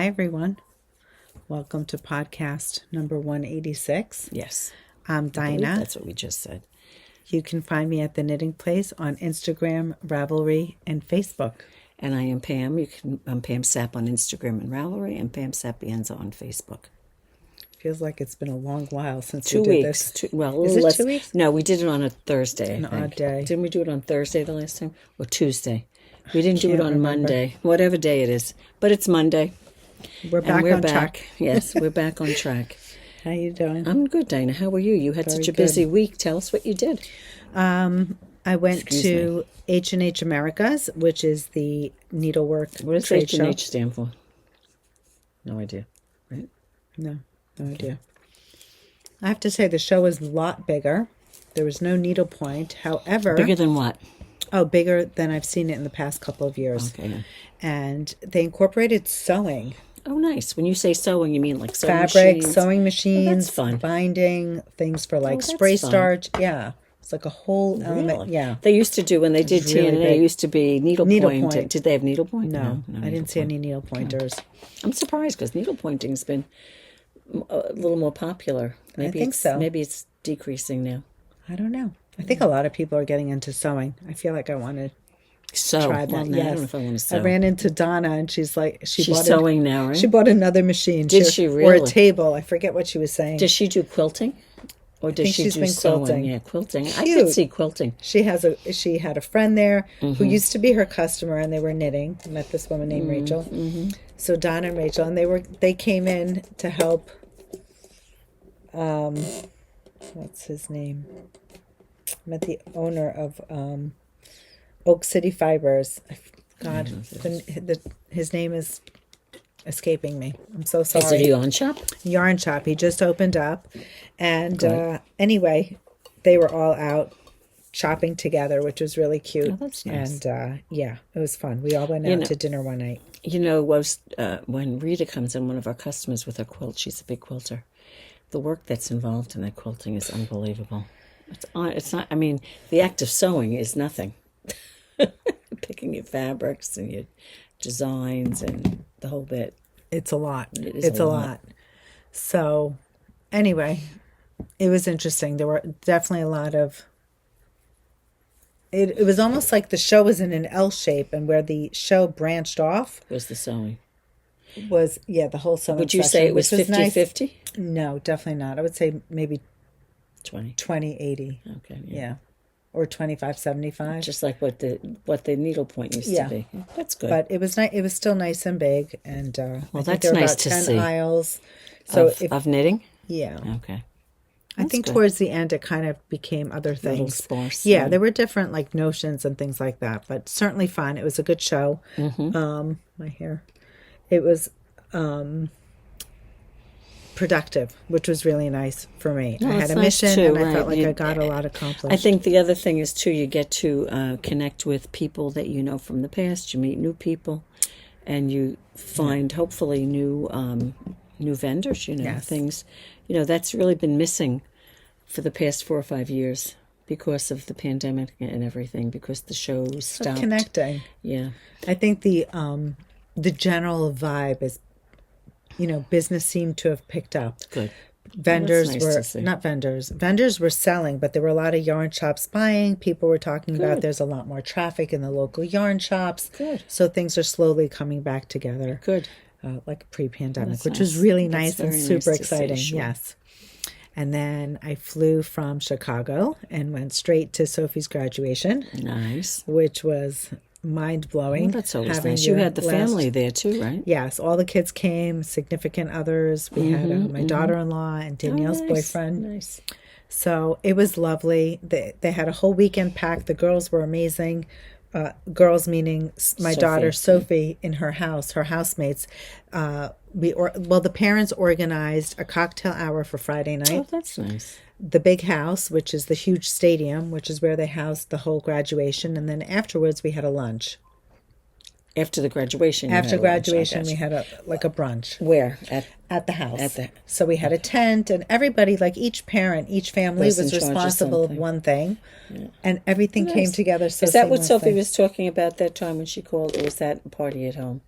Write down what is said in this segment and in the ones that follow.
Hi, everyone. Welcome to podcast number 186. Yes. I'm Dina. That's what we just said. You can find me at The Knitting Place on Instagram, Ravelry, and Facebook. And I am Pam. I'm Pam Sapp on Instagram and Ravelry, and Pam Sapienza on Facebook. Feels like it's been a long while since 2 we did weeks. this. Is it 2 weeks? No, we did it on a Thursday. An odd day. Didn't we do it on Thursday the last time? Or Tuesday? We didn't do it on remember. Monday. Whatever day it is. But it's Monday. We're back on track. Yes, we're back on track. How you doing? I'm good, Dina. How are you? You had Very such a good. busy week. Tell us what you did. I went to H&H Americas, which is the needlework What does trade show. H&H stand for? No idea. Right? No idea. I have to say the show was a lot bigger. There was no needlepoint. However... Bigger than what? Oh, bigger than I've seen it in the past couple of years. Okay. Yeah. And they incorporated sewing. Oh, nice. When you say sewing, you mean like sewing Fabric, machines? sewing machines, that's fun. binding, things for like that's spray fun. starch. Yeah. It's like a whole element. Really? Yeah. They used to do, when they did It's really TNA, big. it used to be needlepoint. Needlepoint. Did they have needlepoint? No, I didn't see any needle pointers. I'm surprised because needlepointing's been a little more popular. Maybe think so. Maybe it's decreasing now. I don't know. I think a lot of people are getting into sewing. I feel like I want to So, try that. well, no, Yes. I don't know if I want to sew. I ran into Donna and she's like, She's bought sewing now, right? She bought another machine. Did she Or a really? table. I forget what she was saying. Does she do quilting? Or does think she she's do been sewing? quilting. Yeah, quilting. I Cute. could see quilting. She had a friend there who used to be her customer, and they were knitting. I met this woman named Rachel. So Donna and Rachel, and they came in to help. What's his name? I met the owner of Oak City Fibers. God, his name is escaping me. I'm so sorry. Is it a yarn shop? Yarn shop. He just opened up, and Good. anyway, they were all out shopping together, which was really cute. Oh, that's nice. And yeah, it was fun. We all went out to dinner one night. You know, when Rita comes in, one of our customers with her quilt, she's a big quilter. The work that's involved in that quilting is unbelievable. It's not. I mean, the act of sewing is nothing. Picking your fabrics and your designs and the whole bit. It's a lot. It is It's a a lot. lot. So, anyway, it was interesting. There were definitely a lot of. It was almost like the show was in an L shape, and where the show branched off Was the sewing? was the whole sewing. Would you say section, it was which 50-50? No, definitely not. I would say maybe 20. 20-80. Okay. Yeah. Or 25-75. Just like what the needlepoint used to be. That's good. But it was nice. It was still nice and big, and I think that's there were nice about to 10 see. aisles. So of knitting? yeah, Okay. I think good. towards the end it kind of became other Little things. sparse. Yeah, there were different like notions and things like that, but certainly fun. It was a good show. My hair. It was productive, which was really nice for me. I had it's a nice mission, too, and I felt right. like I got a lot accomplished. I think the other thing is, too, you get to connect with people that you know from the past. You meet new people, and you find, hopefully, new vendors, Yes. things. That's really been missing for the past 4 or 5 years because of the pandemic and everything, because the shows stopped. connecting. Yeah. I think the general vibe is, business seemed to have picked up. Good. Vendors Well, that's nice to see. not vendors. Vendors were selling, but there were a lot of yarn shops buying. People were talking about there's a lot more traffic in the local yarn shops. Good. So things are slowly coming back together. Good. Like pre-pandemic, That's which was nice. really That's nice and very super nice to see, exciting. sure. Yes. And then I flew from Chicago and went straight to Sophie's graduation, Nice. which was mind-blowing. Well, that's always having nice. You your had the last- family there, too, right? Yes, all the kids came, significant others. We had my daughter-in-law and Danielle's Nice. boyfriend. Nice. So it was lovely. They had a whole weekend packed. The girls were amazing. Girls meaning my Sophie. daughter Sophie in her house, her housemates. The parents organized a cocktail hour for Friday night. Oh, that's nice. The big house, which is the huge stadium, which is where they housed the whole graduation, and then afterwards we had a lunch. After the graduation. you After had a lunch, graduation, I guess. we had a brunch. Where? At the house. At the- So we had a tent, and everybody, like each parent, each family Was was in charge of responsible of something. one thing, and everything came together so Is that what seamlessly. Sophie was talking about that time when she called, or was that a party at home?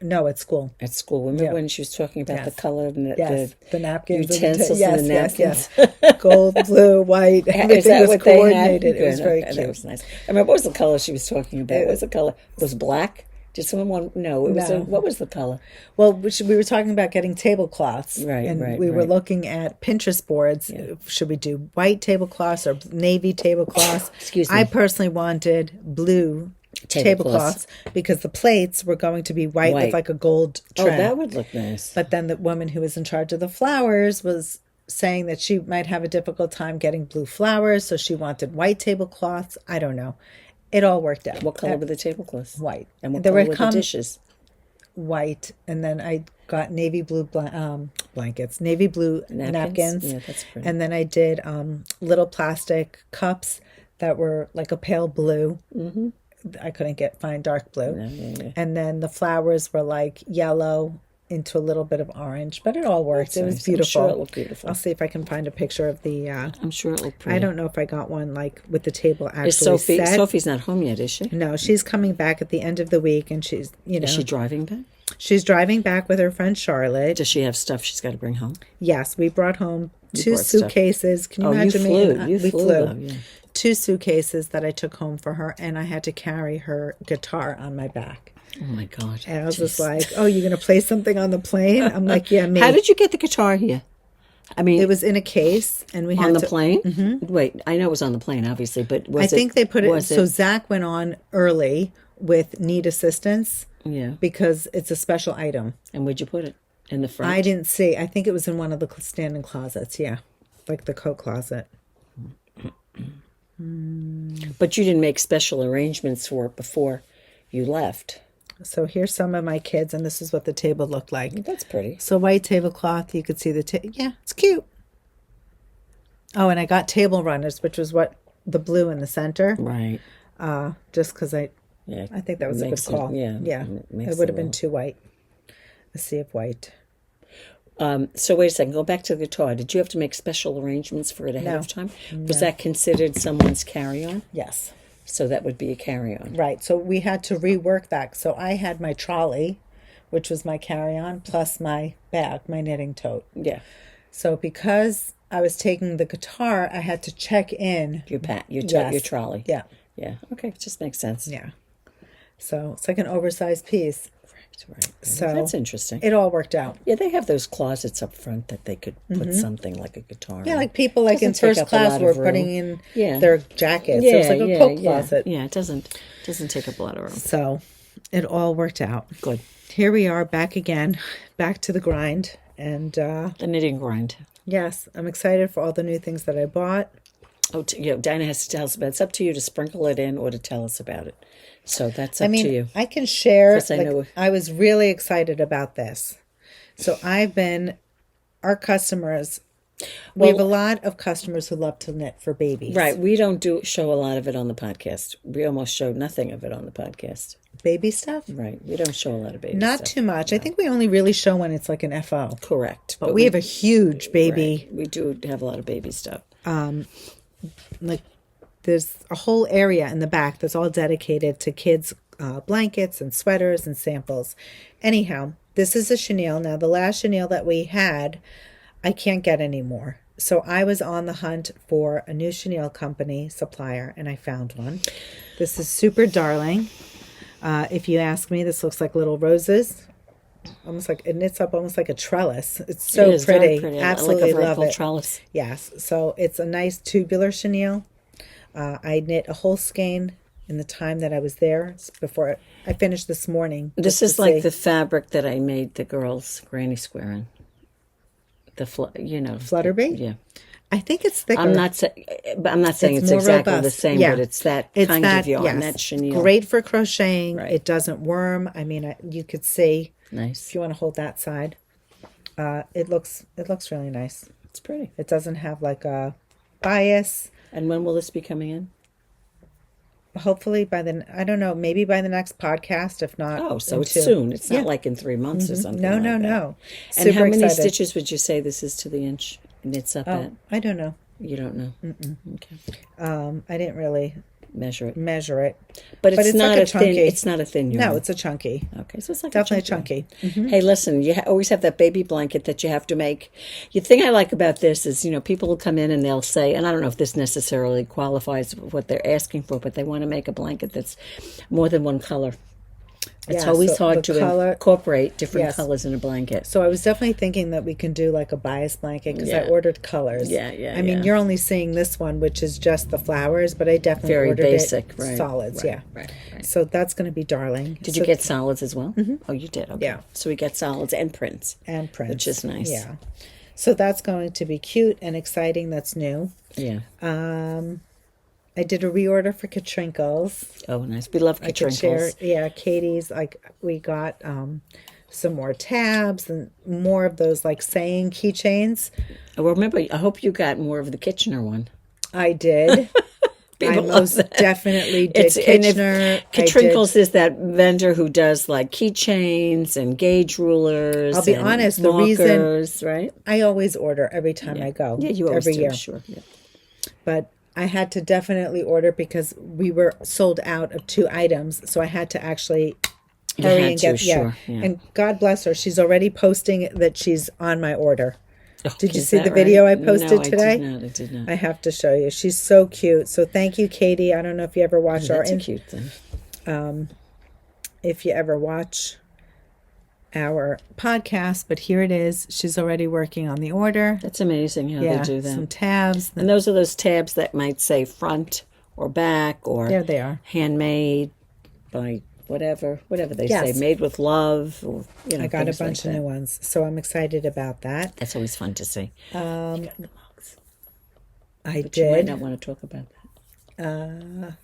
No, at school. At school. Remember when she was talking about the color of The napkins, utensils and the napkins? Yes. Gold, blue, white. Everything was coordinated. It was very cute. That was nice. I remember, what was the color she was talking about? What was the color? It was black? Did someone want? No, it was. What was the color? Well, we were talking about getting tablecloths, and we were looking at Pinterest boards. Yeah. Should we do white tablecloths or navy tablecloths? Excuse me. I personally wanted blue tablecloths because the plates were going to be white with like a gold trim. Oh, that would look nice. But then the woman who was in charge of the flowers was saying that she might have a difficult time getting blue flowers, so she wanted white tablecloths. I don't know. It all worked out. What color were the tablecloths? White. And what color were the dishes? White. And then I got navy blue blankets, navy blue napkins. Yeah, that's pretty. And then I did little plastic cups that were like a pale blue. Mm-hmm. I couldn't find dark blue. No. And then the flowers were like yellow into a little bit of orange, but it all worked. That's it was nice. beautiful. I'm sure it looked beautiful. I'll see if I can find a picture of the. I'm sure it looked pretty. I don't know if I got one like with the table actually is Sophie, set. Sophie's not home yet, is she? No, she's coming back at the end of the week, and she's Is she driving back? She's driving back with her friend Charlotte. Does she have stuff she's got to bring home? Yes, we brought home 2 suitcases. Stuff. Can you imagine me? We flew. Though, yeah. 2 suitcases that I took home for her, and I had to carry her guitar on my back. Oh my God. And I was just like, oh, you're going to play something on the plane? I'm like, yeah, me. How did you get the guitar here? I mean, it was in a case, and we had on the plane. Mm-hmm. Wait, I know it was on the plane, obviously, but I think they put it. So Zach went on early with need assistance. Yeah, because it's a special item. And where'd you put it? In the front? I didn't see. I think it was in one of the stand-in closets. Yeah, like the coat closet. But you didn't make special arrangements for it before you left. So here's some of my kids, and this is what the table looked like. That's pretty. So white tablecloth, you could see yeah, it's cute. Oh, and I got table runners, which was what the blue in the center. Right. Just because I think that was a good call. Yeah. It would have been too white. A sea of white. So wait a second. Go back to the guitar. Did you have to make special arrangements for it ahead of time? Was that considered someone's carry-on? Yes. So that would be a carry-on. Right. So we had to rework that. So I had my trolley, which was my carry-on, plus my bag, my knitting tote. Yeah. So because I was taking the guitar, I had to check in. Your trolley. Yeah. Yeah. Okay. It just makes sense. Yeah. So it's like an oversized piece. Right. So that's interesting. It all worked out. Yeah, they have those closets up front that they could put something like a guitar. Yeah, like people like in first class were putting in their jackets. So it's like a coat closet. Yeah, it doesn't take up a lot of room. So it all worked out. Good. Here we are back again, back to the grind. And the knitting grind. Yes, I'm excited for all the new things that I bought. Oh, Dina has to tell us about it. It's up to you to sprinkle it in or to tell us about it. So that's up to you. I can share. I was really excited about this. So our customers, we have a lot of customers who love to knit for babies. Right. We don't show a lot of it on the podcast. We almost show nothing of it on the podcast. Baby stuff? Right. We don't show a lot of baby stuff. Not too much. No. I think we only really show when it's like an FO. Correct. But we have a huge baby. Right. We do have a lot of baby stuff. Like there's a whole area in the back that's all dedicated to kids' blankets and sweaters and samples. Anyhow, this is a chenille. Now, the last chenille that we had, I can't get anymore. So I was on the hunt for a new chenille company supplier, and I found one. This is super darling. If you ask me, this looks like little roses. Almost like it knits up almost like a trellis. It's so pretty. Very pretty. Absolutely like a love it. Trellis. Yes. So it's a nice tubular chenille. I knit a whole skein in the time that I was there before I finished this morning. This is like the fabric that I made the girls' granny square in. The Flutterby? Yeah. I think it's thicker. I'm not saying it's exactly robust. The same, but it's that kind of yarn, that chenille. Great for crocheting. Right. It doesn't worm. I mean, you could see. Nice. If you want to hold that side, it looks really nice. It's pretty. It doesn't have like a bias. And when will this be coming in? Hopefully maybe by the next podcast, if not. Oh, so it's soon. It's not like in 3 months or something. No. No. And how many stitches would you say this is to the inch? Knits up at? I don't know. You don't know? Mm-mm. Okay. I didn't really measure it. But But it's not like a chunky. thin. It's not a thin yarn. No, it's a chunky. Okay, so it's like Definitely a chunky. Hey, listen, you always have that baby blanket that you have to make. The thing I like about this is, people will come in and they'll say, and I don't know if this necessarily qualifies what they're asking for, but they want to make a blanket that's more than one color. It's always hard to incorporate different colors in a blanket. So I was definitely thinking that we can do like a bias blanket because I ordered colors. I mean, you're only seeing this one, which is just the flowers, but I definitely ordered basic, it solids. Right. So that's going to be darling. Did you get solids as well? Mm-hmm. Oh, you did? Okay. Yeah. So we get solids and prints. Which is nice. Yeah. So that's going to be cute and exciting. That's new. Yeah. I did a reorder for Katrinkles. Oh, nice. We love Katrinkles. Katie's, we got some more tabs and more of those, saying keychains. Oh, remember, I hope you got more of the Kitchener one. I did. I most definitely did Kitchener. Katrinkles is that vendor who does, keychains and gauge rulers. I'll be honest, the reason right? I always order every time I go. Yeah, you always every do, year. Sure. Yeah. But I had to definitely order because we were sold out of 2 items, so I had to actually hurry and get. Yeah. And God bless her, she's already posting that she's on my order. Oh, did you see the video I posted today? I did not. I have to show you. She's so cute. So thank you, Katie. I don't know if you ever watch That's a cute thing. If you ever watch our podcast, but here it is. She's already working on the order. That's amazing how they do that. Some tabs. And those are those tabs that might say front or back or there they are. Handmade by whatever they say, made with love. Or, I got a bunch of new ones, so I'm excited about that. That's always fun to see. I did. You might not want to talk about that.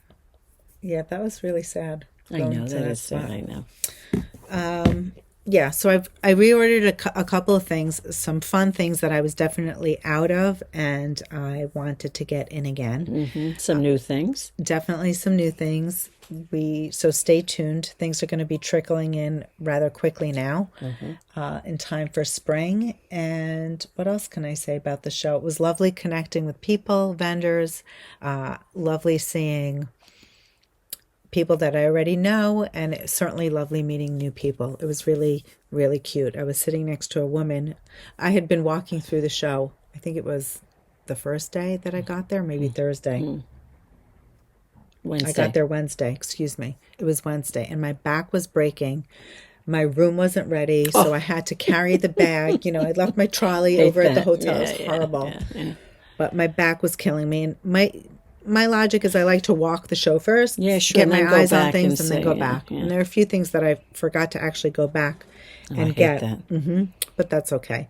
Yeah, that was really sad. I know that is sad. I know. Yeah, so I reordered a couple of things, some fun things that I was definitely out of, and I wanted to get in again. Mm-hmm. Some new things. Definitely some new things. So stay tuned. Things are going to be trickling in rather quickly now, in time for spring. And what else can I say about the show? It was lovely connecting with people, vendors, lovely seeing people that I already know, and it's certainly lovely meeting new people. It was really, really cute. I was sitting next to a woman. I had been walking through the show. I think it was the first day that I got there, maybe Thursday. Wednesday. I got there Wednesday, excuse me. It was Wednesday, and my back was breaking. My room wasn't ready, so I had to carry the bag. I left my trolley over at the hotel. It was horrible. Yeah. But my back was killing me, and my logic is I like to walk the show first, get my eyes on things, and then go back. And there are a few things that I forgot to actually go back and get. That. But that's okay.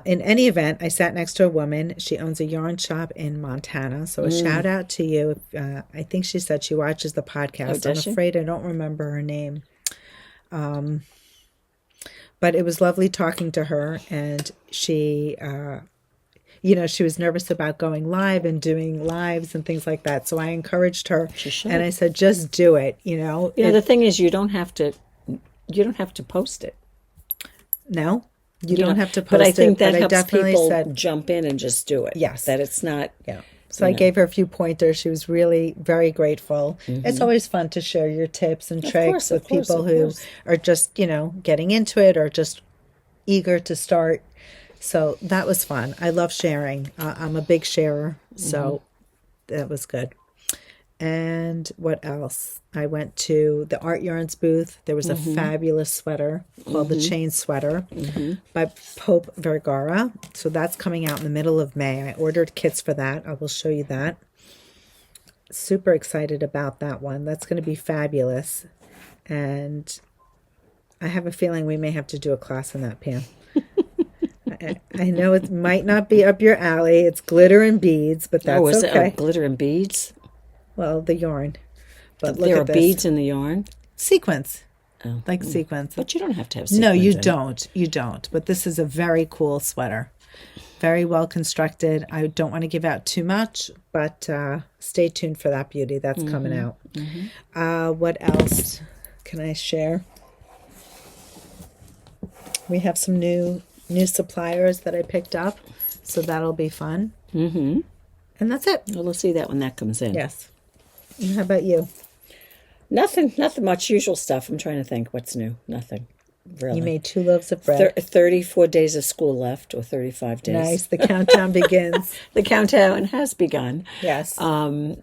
In any event, I sat next to a woman. She owns a yarn shop in Montana. So a shout out to you. I think she said she watches the podcast. I'm afraid I don't remember her name. But it was lovely talking to her, and she... she was nervous about going live and doing lives and things like that. So I encouraged her, and I said, "Just do it." The thing is, you don't have to post it. No, you don't have to post it. But I think that helps definitely people jump in and just do it. Yes, that it's not. Yeah. So I gave her a few pointers. She was really very grateful. It's always fun to share your tips and tricks with people who are just getting into it or just eager to start. So that was fun. I love sharing. I'm a big sharer, so that was good. And what else? I went to the Art Yarns booth. There was a fabulous sweater called the Chain Sweater by Pope Vergara. So that's coming out in the middle of May. I ordered kits for that. I will show you that. Super excited about that one. That's going to be fabulous. And I have a feeling we may have to do a class on that, Pam. I know it might not be up your alley. It's glitter and beads, but that's okay. Glitter and beads? Well, the yarn. But there are beads in the yarn? Sequins. Sequins. But you don't have to have sequins. No, you don't. You don't. But this is a very cool sweater. Very well constructed. I don't want to give out too much, but stay tuned for that beauty. That's coming out. What else can I share? We have some new suppliers that I picked up, so that'll be fun. And that's it. Well, we'll see that when that comes in. Yes. How about you? Nothing much. Usual stuff. I'm trying to think what's new. Nothing. Really. You made 2 loaves of bread. 34 days of school left, or 35 days. Nice. The countdown begins. The countdown has begun. Yes. I'm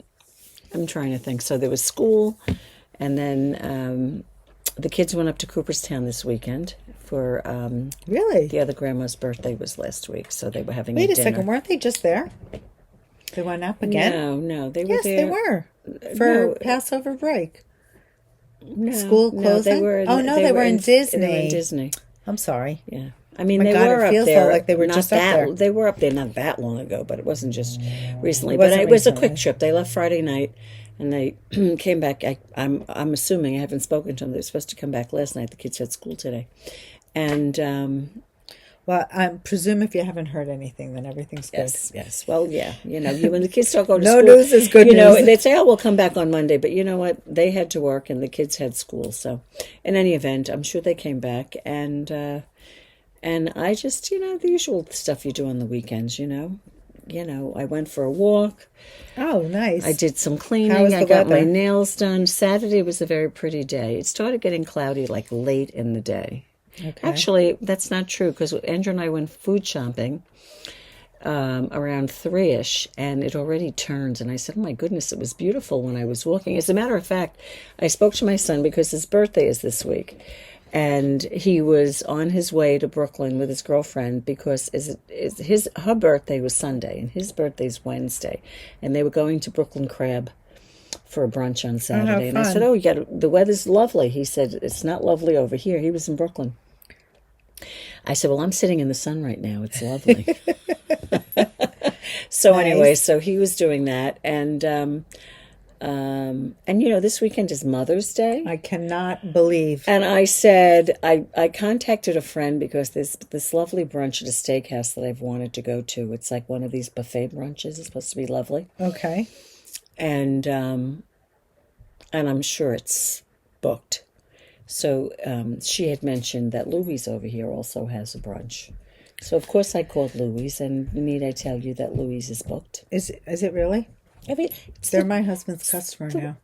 trying to think. So there was school, and then the kids went up to Cooperstown this weekend for Really? the other grandma's birthday was last week, so they were having Wait a a dinner. second. Weren't they just there? They went up again? No, they were Yes, there. they were. For No. Passover break. No, School closing? they were. They were in Disney. They were in Disney. I'm sorry. Yeah, I mean, My they God, were it up feels there. like they were not just up that, there. They were up there not that long ago, but it wasn't just recently. It But wasn't it was a recently. quick trip. They left Friday night, and they came back. I'm assuming, I haven't spoken to them. They were supposed to come back last night. The kids had school today, and Well, I presume if you haven't heard anything, then everything's good. yes. Well, yeah. When the kids start going to No school, news is good news. They'd say, "Oh, we'll come back on Monday," but you know what? They had to work, and the kids had school. So, in any event, I'm sure they came back, and I just, the usual stuff you do on the weekends. I went for a walk. Oh, nice. I did some How cleaning. was I the got my weather? nails done. Saturday was a very pretty day. It started getting cloudy like late in the day. Okay. Actually, that's not true because Andrew and I went food shopping around 3-ish, and it already turned. And I said, oh, my goodness, it was beautiful when I was walking. As a matter of fact, I spoke to my son because his birthday is this week. And he was on his way to Brooklyn with his girlfriend because her birthday was Sunday and his birthday's Wednesday. And they were going to Brooklyn Crab for a brunch on Saturday. And I fun. said, oh, the weather's lovely. He said, it's not lovely over here. He was in Brooklyn. I said, well, I'm sitting in the sun right now. It's lovely. So Nice. anyway, so he was doing that. And this weekend is Mother's Day. I cannot believe. And I said, I contacted a friend because there's this lovely brunch at a steakhouse that I've wanted to go to. It's like one of these buffet brunches. It's supposed to be lovely. Okay. And I'm sure it's booked. So she had mentioned that Louie's over here also has a brunch. So, of course, I called Louie's, and need I tell you that Louie's is booked? Is it really? I mean, They're my husband's customer now.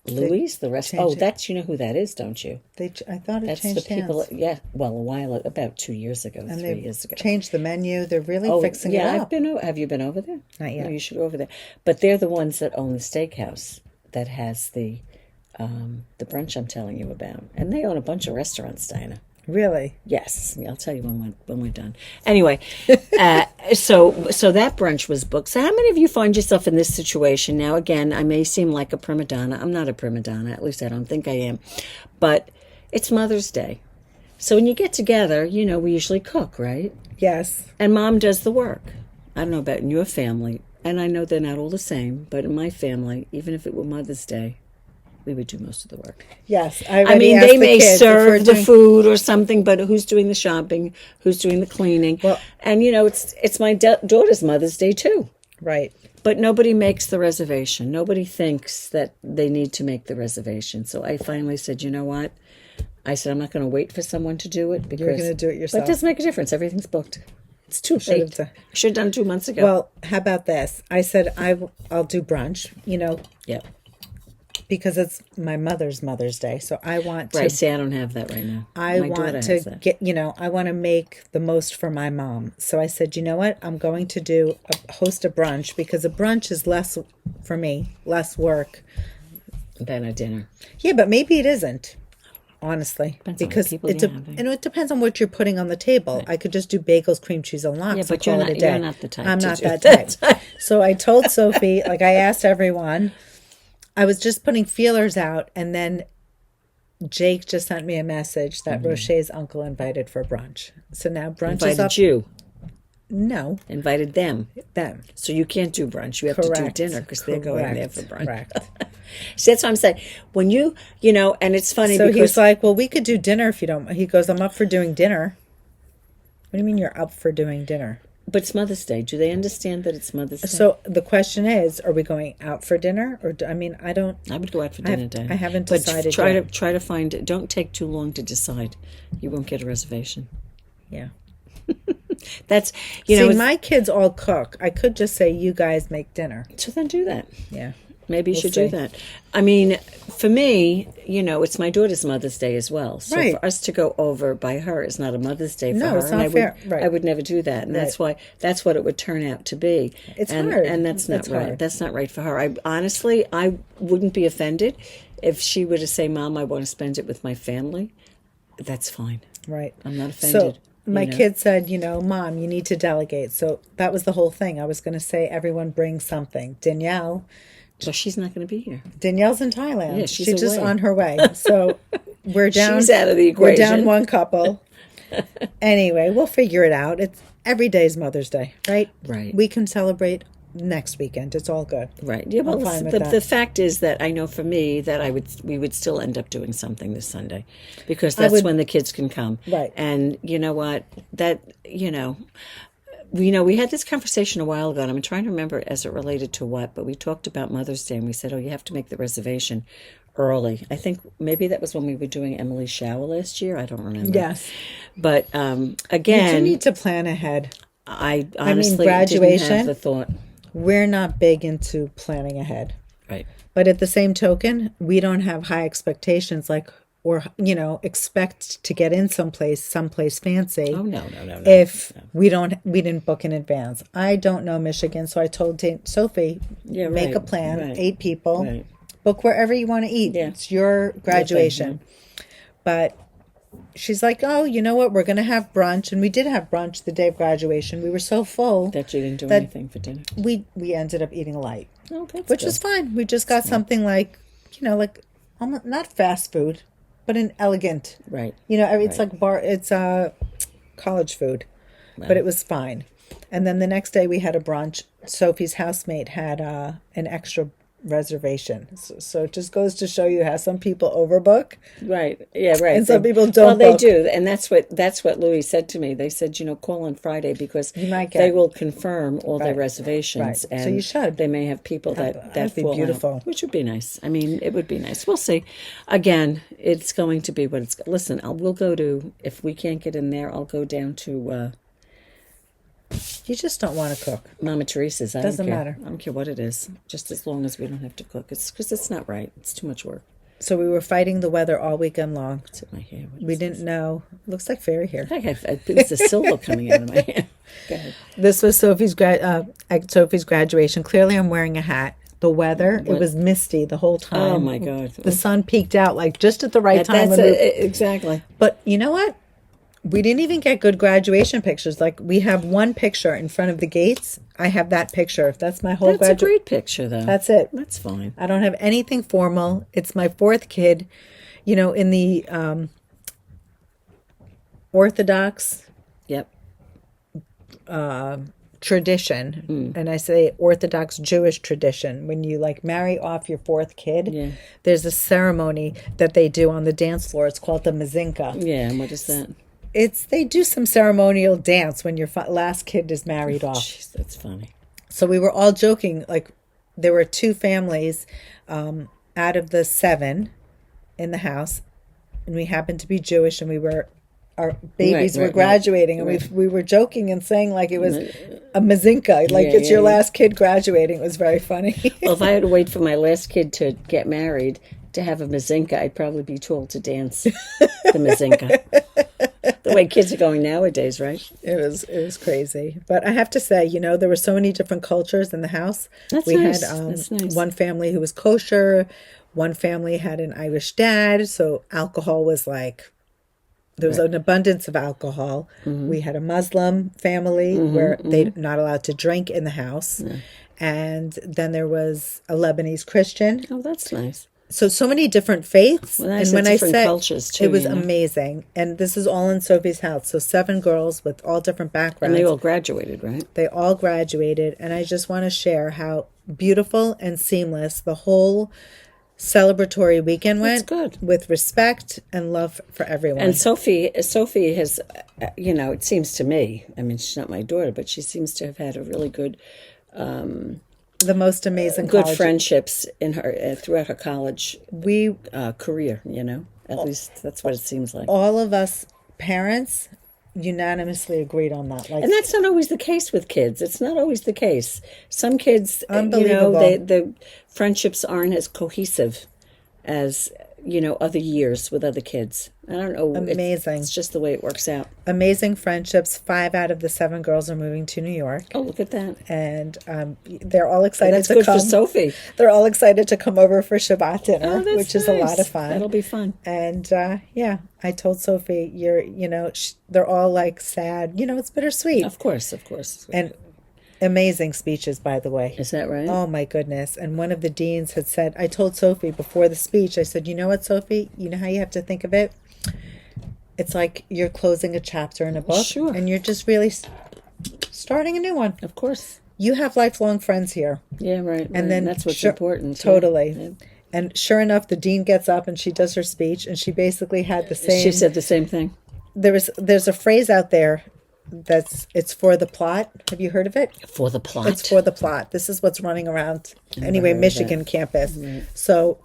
Louie's, the rest. changed Oh, it. that's, you know who that is, don't you? I thought it That's the changed people. hands. Yeah, well, about 2 years ago, And 3 they've years ago. changed the menu. They're really Oh, fixing yeah, it up. Have you been over there? Not yet. No, you should go over there. But they're the ones that own the steakhouse that has the brunch I'm telling you about, and they own a bunch of restaurants, Dina. Really? Yes, I'll tell you when we're done. Anyway, so that brunch was booked. So how many of you find yourself in this situation now? Again, I may seem like a prima donna. I'm not a prima donna. At least I don't think I am. But it's Mother's Day, so when you get together, we usually cook, right? Yes. And Mom does the work. I don't know about in your family, and I know they're not all the same. But in my family, even if it were Mother's Day, we would do most of the work. Yes. I mean, they may serve the food or something, but who's doing the shopping? Who's doing the cleaning? Well, and it's my daughter's Mother's Day too. Right. But nobody makes the reservation. Nobody thinks that they need to make the reservation. So I finally said, you know what? I said, I'm not going to wait for someone to do it because You're going to do it But yourself. it doesn't make a difference. Everything's booked. It's too Should late. have I should have done 2 months ago. Well, how about this? I said I'll do brunch, yeah. because it's my Mother's Day. So I want to Right. See, I don't have that right now. I My daughter want has to that. get, I want to make the most for my mom. So I said, you know what? I'm going to host a brunch because a brunch is less, for me, less work. Than a dinner. Yeah, but maybe it isn't, honestly. Depends on what because people you're having. it depends on what you're putting on the table. I could just do bagels, cream cheese, and lox. Yeah, and but call you're it a not- day. you're not the type I'm to not do that that. type. So I told Sophie, I asked everyone, I was just putting feelers out, and then Jake just sent me a message that Rocher's uncle invited for brunch. So now brunch is Invited up. you. No, Invited them. them. So you can't do brunch. You have to do Correct. dinner because they're going there for brunch. Correct. See, that's what I'm saying. When you and it's funny So because he's like, well, we could do dinner if you don't. He goes, I'm up for doing dinner. What do you mean you're up for doing dinner? but it's Mother's Day. Do they understand that it's Mother's Day? So the question is, are we going out for dinner? Or I don't. I would go out for dinner, Dan. I haven't But decided try yet. to try to find. Don't take too long to decide. You won't get a reservation. Yeah. That's See, it's- my kids all cook. I could just say, you guys make dinner. so then do that. Yeah. Maybe you We'll should see. do that. I mean, for me, it's my daughter's Mother's Day as well. So Right. for us to go over by her is not a Mother's Day for No, her. it's and not I fair. Would, Right. I would never do that. And that's what it would turn out to be. It's and, hard. And that's not It's right. hard. That's not right for her. I wouldn't be offended if she were to say, Mom, I want to spend it with my family. That's fine. Right. I'm not offended. So my kid said, Mom, you need to delegate. So that was the whole thing. I was going to say everyone brings something. So she's not going to be here. Danielle's in Thailand. Yeah, she's she's just away. on her way. So we're down. She's out of the We're down equation. one couple. Anyway, we'll figure it out. It's every day is Mother's Day, right? Right. We can celebrate next weekend. It's all good. Right. Yeah. Well, fine with the that. fact is that I know for me that we would still end up doing something this Sunday, because that's when the kids can come. Right. And you know what? We had this conversation a while ago, and I'm trying to remember as it related to what, but we talked about Mother's Day, and we said, you have to make the reservation early. I think maybe that was when we were doing Emily's shower last year. I don't remember. Yes. But You again, do need to plan ahead. I honestly graduation? didn't have the thought. We're not big into planning ahead. Right. But at the same token, we don't have high expectations or expect to get in someplace fancy. Oh, no. If we didn't book in advance. I don't know Michigan, so I told Sophie, Yeah, make right, a plan, right, 8 people, right. book wherever you want to eat. Yeah. It's your graduation. But she's like, oh, you know what? We're going to have brunch. And we did have brunch the day of graduation. We were so full That you didn't do that anything for dinner. we ended up eating light, Oh, that's which good. was fine. We just got something like almost not fast food, but an elegant. Right. It's like it's college food, but it was fine. And then the next day we had a brunch. Sophie's housemate had an extra reservation, so it just goes to show you how some people overbook. Right. Yeah. Right. And some people don't Well, they book. do, and that's what Louis said to me. They said, call on Friday because might get- they will confirm all their Right. reservations, Right. So and you should. They may have people that That'd be fall out, beautiful. which would be nice. I mean, it would be nice. We'll see. Again, it's going to be what it's. Listen, we'll go to, if we can't get in there, I'll go down to You just don't want to cook. Mama Teresa's. I Doesn't don't care. matter. I don't care what it is, just as long as we don't have to cook. It's because it's not right. It's too much work. So we were fighting the weather all weekend long. It's in my hair. What We is didn't know. Looks like fairy hair. this? It's the silver coming out of my hair. Go ahead. This was Sophie's graduation. Clearly, I'm wearing a hat. The weather, it was misty the whole time. Oh my God! The sun peeked out just at the right time. That's when we- exactly. But you know what? We didn't even get good graduation pictures. Like, we have one picture in front of the gates. I have that picture. That's my whole That's a great picture, though. That's it. That's fine. I don't have anything formal. It's my 4th kid. In the Orthodox Yep. tradition, and I say Orthodox Jewish tradition, when you marry off your 4th kid, Yeah. there's a ceremony that they do on the dance floor. It's called the mazinka. Yeah. And what is that? They do some ceremonial dance when your last kid is married off. Jeez, that's funny. So we were all joking, there were 2 families out of the 7 in the house, and we happened to be Jewish, and our babies were graduating, and we were joking and saying it was a mazinka, it's your last kid graduating. It was very funny. Well, if I had to wait for my last kid to get married to have a mazinka, I'd probably be too old to dance the mazinka. The way kids are going nowadays, right? It was crazy. But I have to say, there were so many different cultures in the house. That's we nice. had That's nice. one family who was kosher, one family had an Irish dad, so alcohol was there was an abundance of alcohol. Mm-hmm. We had a Muslim family where they're not allowed to drink in the house. Yeah. And then there was a Lebanese Christian. Oh, that's nice. So many different faiths. Well, and when I different said cultures too, it was amazing. And this is all in Sophie's house. So 7 girls with all different backgrounds. And they all graduated, right? They all graduated. And I just want to share how beautiful and seamless the whole celebratory weekend went. That's good. With respect and love for everyone. And Sophie has, it seems to me, I mean, she's not my daughter, but she seems to have had a really good the most amazing good college. friendships in her throughout her college career. At least that's what it seems like. All of us parents unanimously agreed on that. Like, And that's not always the case with kids. It's not always the case. Some kids, Unbelievable. the friendships aren't as cohesive as, other years with other kids. I don't know. Amazing. It's just the way it works out. amazing friendships. 5 out of the 7 girls are moving to New York. Oh, look at that. And they're all excited That's to good come. for Sophie. They're all excited to come over for Shabbat dinner, Oh, that's which is a lot nice. of fun. That'll be fun. And yeah, I told Sophie, they're all like sad. It's bittersweet. Of course. And amazing speeches, by the way. Is that right? Oh my goodness. And one of the deans had said, I told Sophie before the speech, I said, you know what, Sophie? You know how you have to think of it? It's like you're closing a chapter in a book. Sure. And you're just really starting a new one. Of course. You have lifelong friends here. Yeah, right. And then that's what's important. Totally. Yeah. And sure enough, the dean gets up and she does her speech, and she basically had the same. She said the same thing. There's a phrase out there it's for the plot. Have you heard of it? For the plot. It's for the plot. This is what's running around Michigan campus. Right. So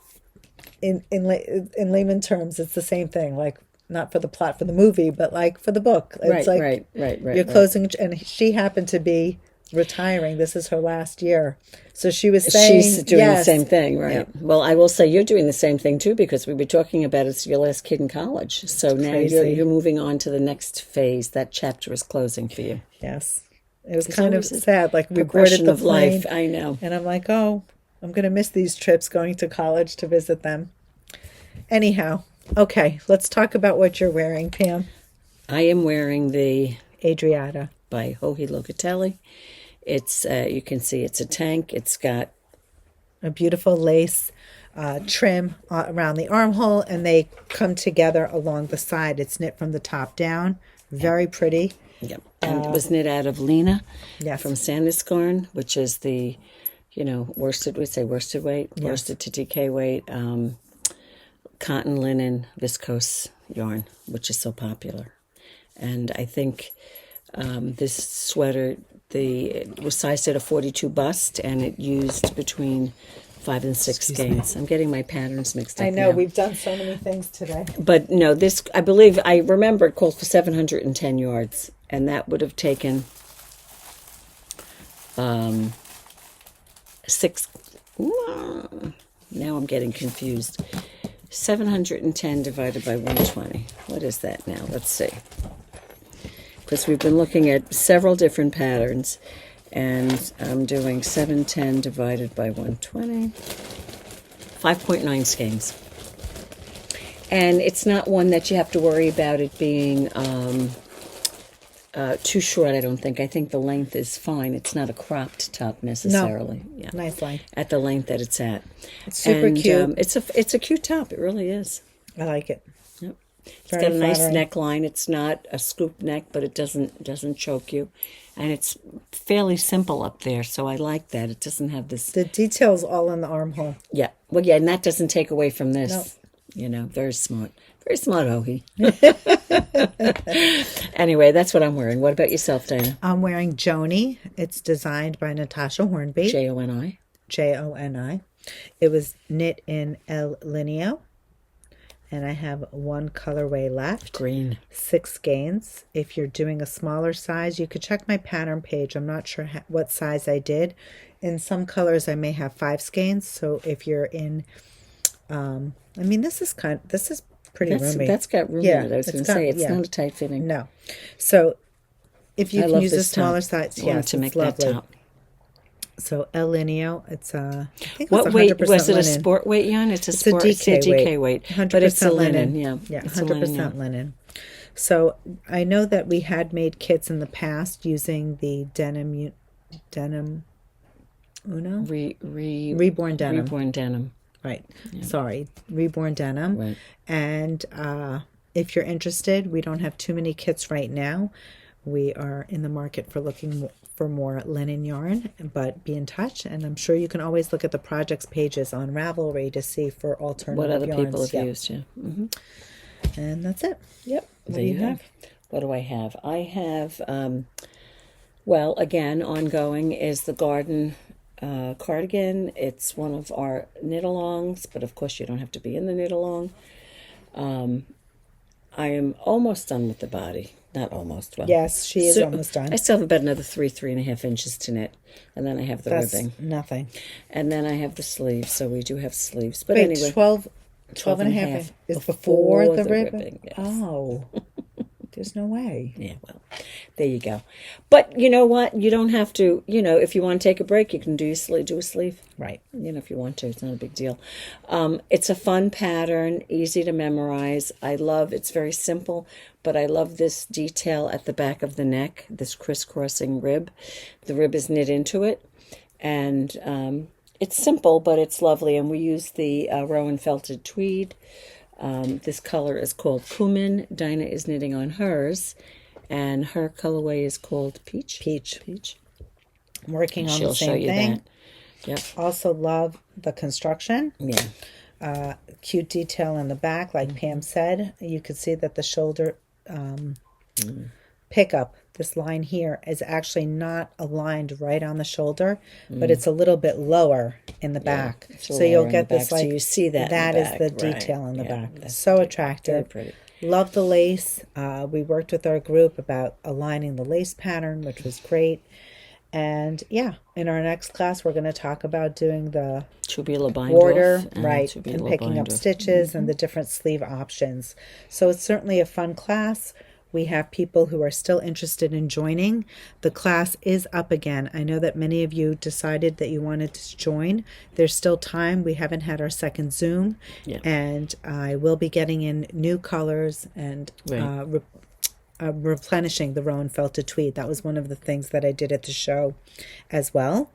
in layman terms, it's the same thing. Like, not for the plot for the movie, but like for the book. It's Right. You're closing, and she happened to be retiring. This is her last year. So she was saying she's doing yes. the same thing, right? Yep. Well, I will say you're doing the same thing too, because we were talking about it's your last kid in college. So now Crazy. you're moving on to the next phase. That chapter is closing for you. Yes. It was It's kind of always a sad. Like, we boarded Progression the of plane, life. I know. and I'm like, oh, I'm going to miss these trips going to college to visit them. Anyhow, okay, let's talk about what you're wearing, Pam. I am wearing the Adriata. by Locatelli. It's you can see it's a tank. It's got A beautiful lace trim around the armhole, and they come together along the side. It's knit from the top down. Very pretty. and it was knit out of Lina Yes. from Sandnes Garn, which is the worsted. We say worsted weight, worsted to DK weight, cotton, linen, viscose yarn, which is so popular. And I think this sweater, it was sized at a 42 bust, and it used between 5 and 6 skeins. I'm getting my patterns mixed up I know, now. we've done so many things today. But no, this, I remember it called for 710 yards, and that would have taken 6. Now I'm getting confused. 710 divided by 120. What is that now? Let's see. Because we've been looking at several different patterns, and I'm doing 710 divided by 120. 5.9 skeins. And it's not one that you have to worry about it being too short, I don't think. I think the length is fine. It's not a cropped top necessarily. No. Yeah. Nice line. At the length that it's at. It's super cute. It's a cute top. It really is. I like it. Yep. It's Very got a nice flattering. neckline. It's not a scoop neck, but it doesn't choke you. And it's fairly simple up there, so I like that. It doesn't have this... The details all in the armhole. Yeah. Well, yeah, and that doesn't take away from this. No. Very smart. Very smart, Ohi. Anyway, that's what I'm wearing. What about yourself, Dina? I'm wearing Joni. It's designed by Natasja Hornby. Joni. Joni. It was knit in El Lineo. And I have one colorway left. Green. 6 skeins. If you're doing a smaller size, you could check my pattern page. I'm not sure what size I did. In some colors, I may have 5 skeins. So if you're in, this is pretty roomy. That's got room in it. I was going to say, it's not a tight fitting. No. So if you I can love use a this smaller top. size, I wanted yes, to make it's lovely. that top. So El Lineo, it's I think What it's 100% weight was it? A linen. sport weight yarn? It's a It's DK weight, 100% but it's a linen. linen. Yeah, it's a 100% linen. So I know that we had made kits in the past using the denim Uno reborn denim. Reborn denim. Right. Yeah. Sorry, reborn denim. Right. And if you're interested, we don't have too many kits right now. We are in the market for looking for more linen yarn, but be in touch. And I'm sure you can always look at the projects pages on Ravelry to see for alternative What other yarns. people have used, yeah. Mm-hmm. And that's it. Yep. What do you have? What do I have? I have, again, ongoing is the Garden Cardigan. It's one of our knit-alongs, but of course you don't have to be in the knit-along. I am almost done with the body. Not almost. Well, Yes, she is almost done. I still have about another 3.5 inches to knit. And then I have the That's ribbing. nothing. And then I have the sleeves. So we do have sleeves. But Wait, anyway. 12 and a half is before the ribbon? Yes. Oh, there's no way. Yeah, well, there you go. But you know what? You don't have to, if you want to take a break, you can do a sleeve. Right. If you want to. It's not a big deal. It's a fun pattern, easy to memorize. It's very simple, but I love this detail at the back of the neck, this crisscrossing rib. The rib is knit into it, and it's simple, but it's lovely, and we use the Rowan felted tweed. This color is called Cumin. Dina is knitting on hers, and her colorway is called Peach. I'm working on She'll the show same you thing. that. Yep. Also love the construction. Yeah. Cute detail in the back, like Pam said. You could see that the shoulder pickup, this line here, is actually not aligned right on the shoulder, but it's a little bit lower in the back. So you'll get this, like, so you see that. That in is the the back. Right. detail in the Yeah, back. that's So very attractive. pretty. Love the lace. We worked with our group about aligning the lace pattern, which was great. And yeah, in our next class, we're going to talk about doing the Tubular bind border, off, right, tubular and picking bind up off. stitches and the different sleeve options. So it's certainly a fun class. We have people who are still interested in joining. The class is up again. I know that many of you decided that you wanted to join. There's still time. We haven't had our second Zoom. Yeah. And I will be getting in new colors and Right. replenishing the Rowan felted tweed. That was one of the things that I did at the show as well.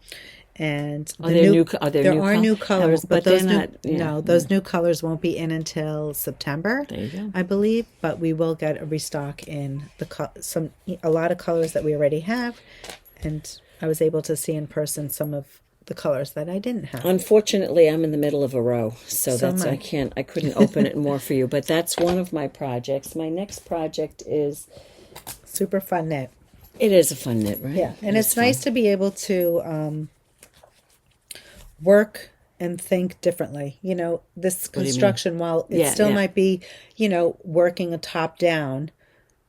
And Are there new colors, but they're those not. Yeah. those new colors won't be in until September, There you go. I believe. But we will get a restock in a lot of colors that we already have, and I was able to see in person some of the colors that I didn't have. Unfortunately, I'm in the middle of a row, so that's am I couldn't open it more for you. But that's one of my projects. My next project is. Super fun knit. It is a fun knit, right? Yeah, and it's nice to be able to work and think differently. This construction, while it still might be, working a top down,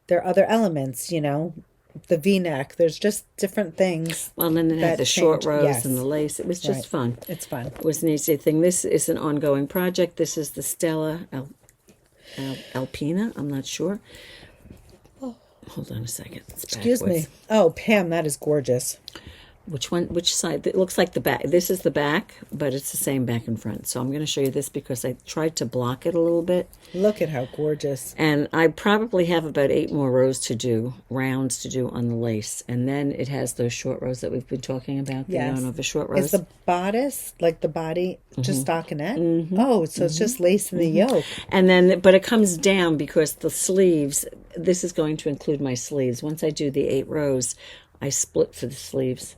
there are other elements, the V-neck. There's just different things. Well, and then they have the short change. rows Yes. and the lace. It was just fun. It's fun. It was an easy thing. This is an ongoing project. This is the Stella Alpina. I'm not sure. Hold on a second. It's Excuse me. backwards. Oh, Pam, that is gorgeous. Which one? Which side? It looks like the back. This is the back, but it's the same back and front. So I'm going to show you this because I tried to block it a little bit. Look at how gorgeous. And I probably have about 8 more rows to do, rounds to do on the lace. And then it has those short rows that we've been talking about. Yes. The yarn over short rows. Is the bodice, like the body, just stockinette? Oh, so it's just lace in the yoke. And then, but it comes down because the sleeves, this is going to include my sleeves. Once I do the 8 rows, I split for the sleeves.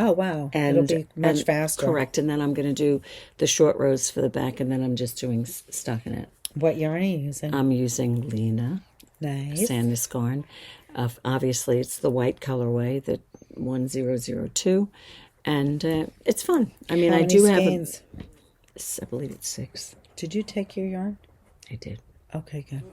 Oh, wow. And it'll be much faster. Correct. And then I'm going to do the short rows for the back, and then I'm just doing stockinette. What yarn are you using? I'm using Lina. Nice. Sandnes Garn. Obviously, it's the white colorway, the 1002. And it's fun. I mean, How I many do skeins? have, I believe it's 6. Did you take your yarn? I did. Okay, good.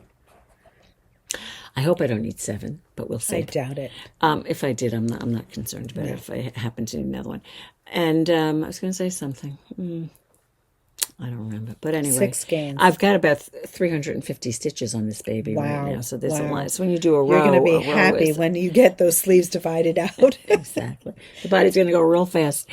I hope I don't need 7, but we'll see. I doubt it. If I did, I'm not concerned about it if I happen to need another one. And I was going to say something. I don't remember. But anyway, 6 skeins. I've got about 350 stitches on this baby Wow. right now. So there's a Wow. lot. So when you do a row, You're going to be a row happy is- when you get those sleeves divided out. Exactly. The body's going to go real fast.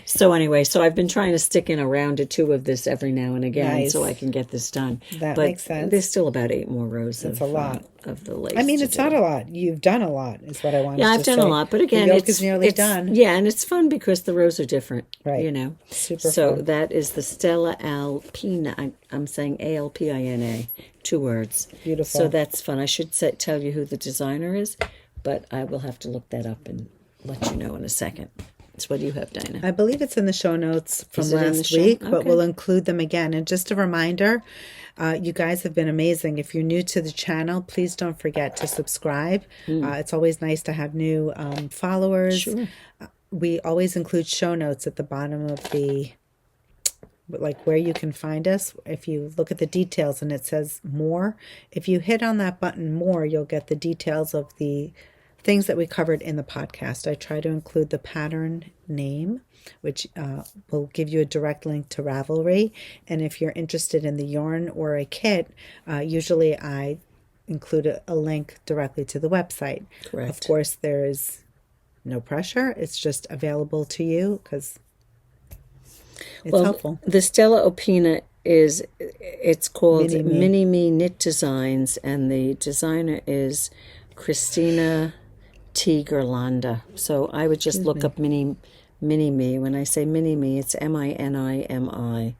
So anyway, so I've been trying to stick in a round or 2 of this every now and again Nice. so I can get this done. That but makes sense. There's still about 8 more rows That's a lot. Of the lace. I mean, to it's do. not a lot. You've done a lot, is what I wanted to say. Yeah, I've done a lot, but again, the yoke it's is nearly it's- done. Yeah, and it's fun because the rows are different, Right. Super So fun. that is the Stella Alpina. I'm saying Alpina, 2 words. Beautiful. So that's fun. I should tell you who the designer is, but I will have to look that up and let you know in a second. So what do you have, Dina? I believe it's in the show notes from Is it in the last show? week, but Okay. we'll include them again. And just a reminder, you guys have been amazing. If you're new to the channel, please don't forget to subscribe. It's always nice to have new followers. Sure. We always include show notes at the bottom of the like where you can find us. If you look at the details and it says more, if you hit on that button more, you'll get the details of the things that we covered in the podcast. I try to include the pattern name, which will give you a direct link to Ravelry. And if you're interested in the yarn or a kit, usually I include a link directly to the website. Correct. Of course, there's no pressure. It's just available to you because it's helpful. The Stella Alpina it's called Minimi. Minimi Knit Designs, and the designer is Christina T. Gerlanda. So I would just look up Minimi. When I say Minimi, it's Minimi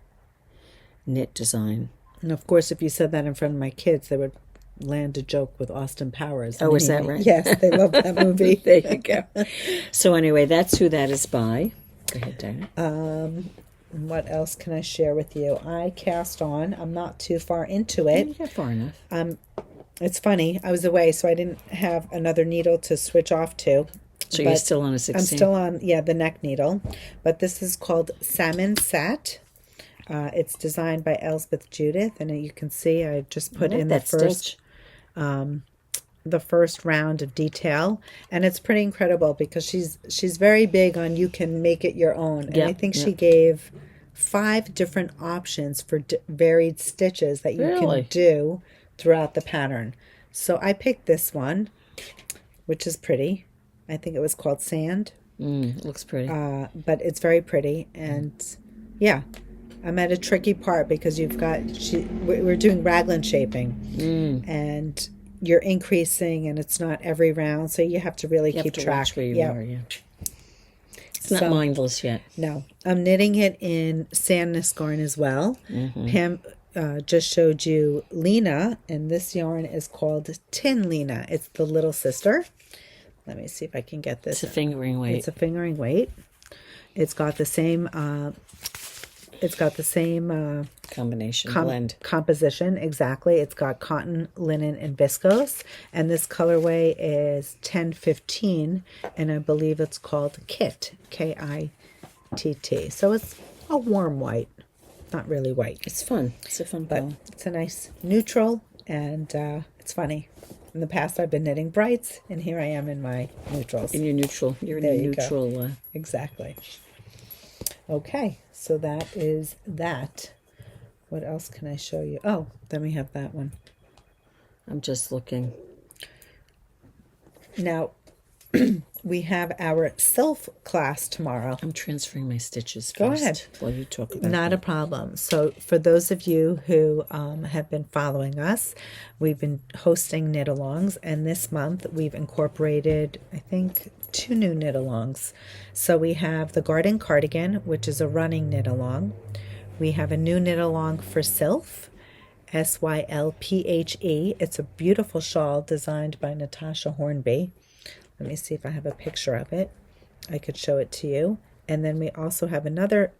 knit design. And of course, if you said that in front of my kids, they would land a joke with Austin Powers. Oh, is that right? Yes, they love that movie. There you go. So anyway, that's who that is by. Go ahead, Dina. What else can I share with you? I cast on. I'm not too far into it. You got far enough. It's funny. I was away, so I didn't have another needle to switch off to. So you're still on a 16? I'm still on, the neck needle. But this is called Sammensat. It's designed by Elsebeth Judith, and you can see I just put in the first round of detail, and it's pretty incredible because she's very big on you can make it your own. And I think she gave 5 different options for varied stitches that you can do throughout the pattern. So I picked this one, which is pretty. I think it was called Sand. It looks pretty. But it's very pretty, and I'm at a tricky part because we're doing raglan shaping, and you're increasing, and it's not every round, so you have to really keep track. Watch where you are, It's not mindless yet. No, I'm knitting it in Sandnes garn as well. Pam just showed you Lina, and this yarn is called Tin Lina. It's the little sister. Let me see if I can get this. It's a fingering weight. It's a fingering weight. It's got the same. Combination blend composition, exactly. It's got cotton, linen, and viscose, and this colorway is 1015, and I believe it's called Kit, Kitt. So it's a warm white, not really white. It's fun. It's a fun color. It's a nice neutral, and it's funny. In the past, I've been knitting brights, and here I am in my neutrals. In your neutral. You're in your neutral. Exactly. Okay, so that is that. What else can I show you? Oh, then we have that one. I'm just looking. Now, we have our Sylphe class tomorrow. I'm transferring my stitches first. Go ahead. While you talk about Not a problem. So for those of you who have been following us, we've been hosting knit-alongs, and this month we've incorporated, I think, 2 new knit-alongs. So we have the Garden Cardigan, which is a running knit-along. We have a new knit-along for Sylphe, Sylphe. It's a beautiful shawl designed by Natasja Hornby. Let me see if I have a picture of it. I could show it to you. And then we also have another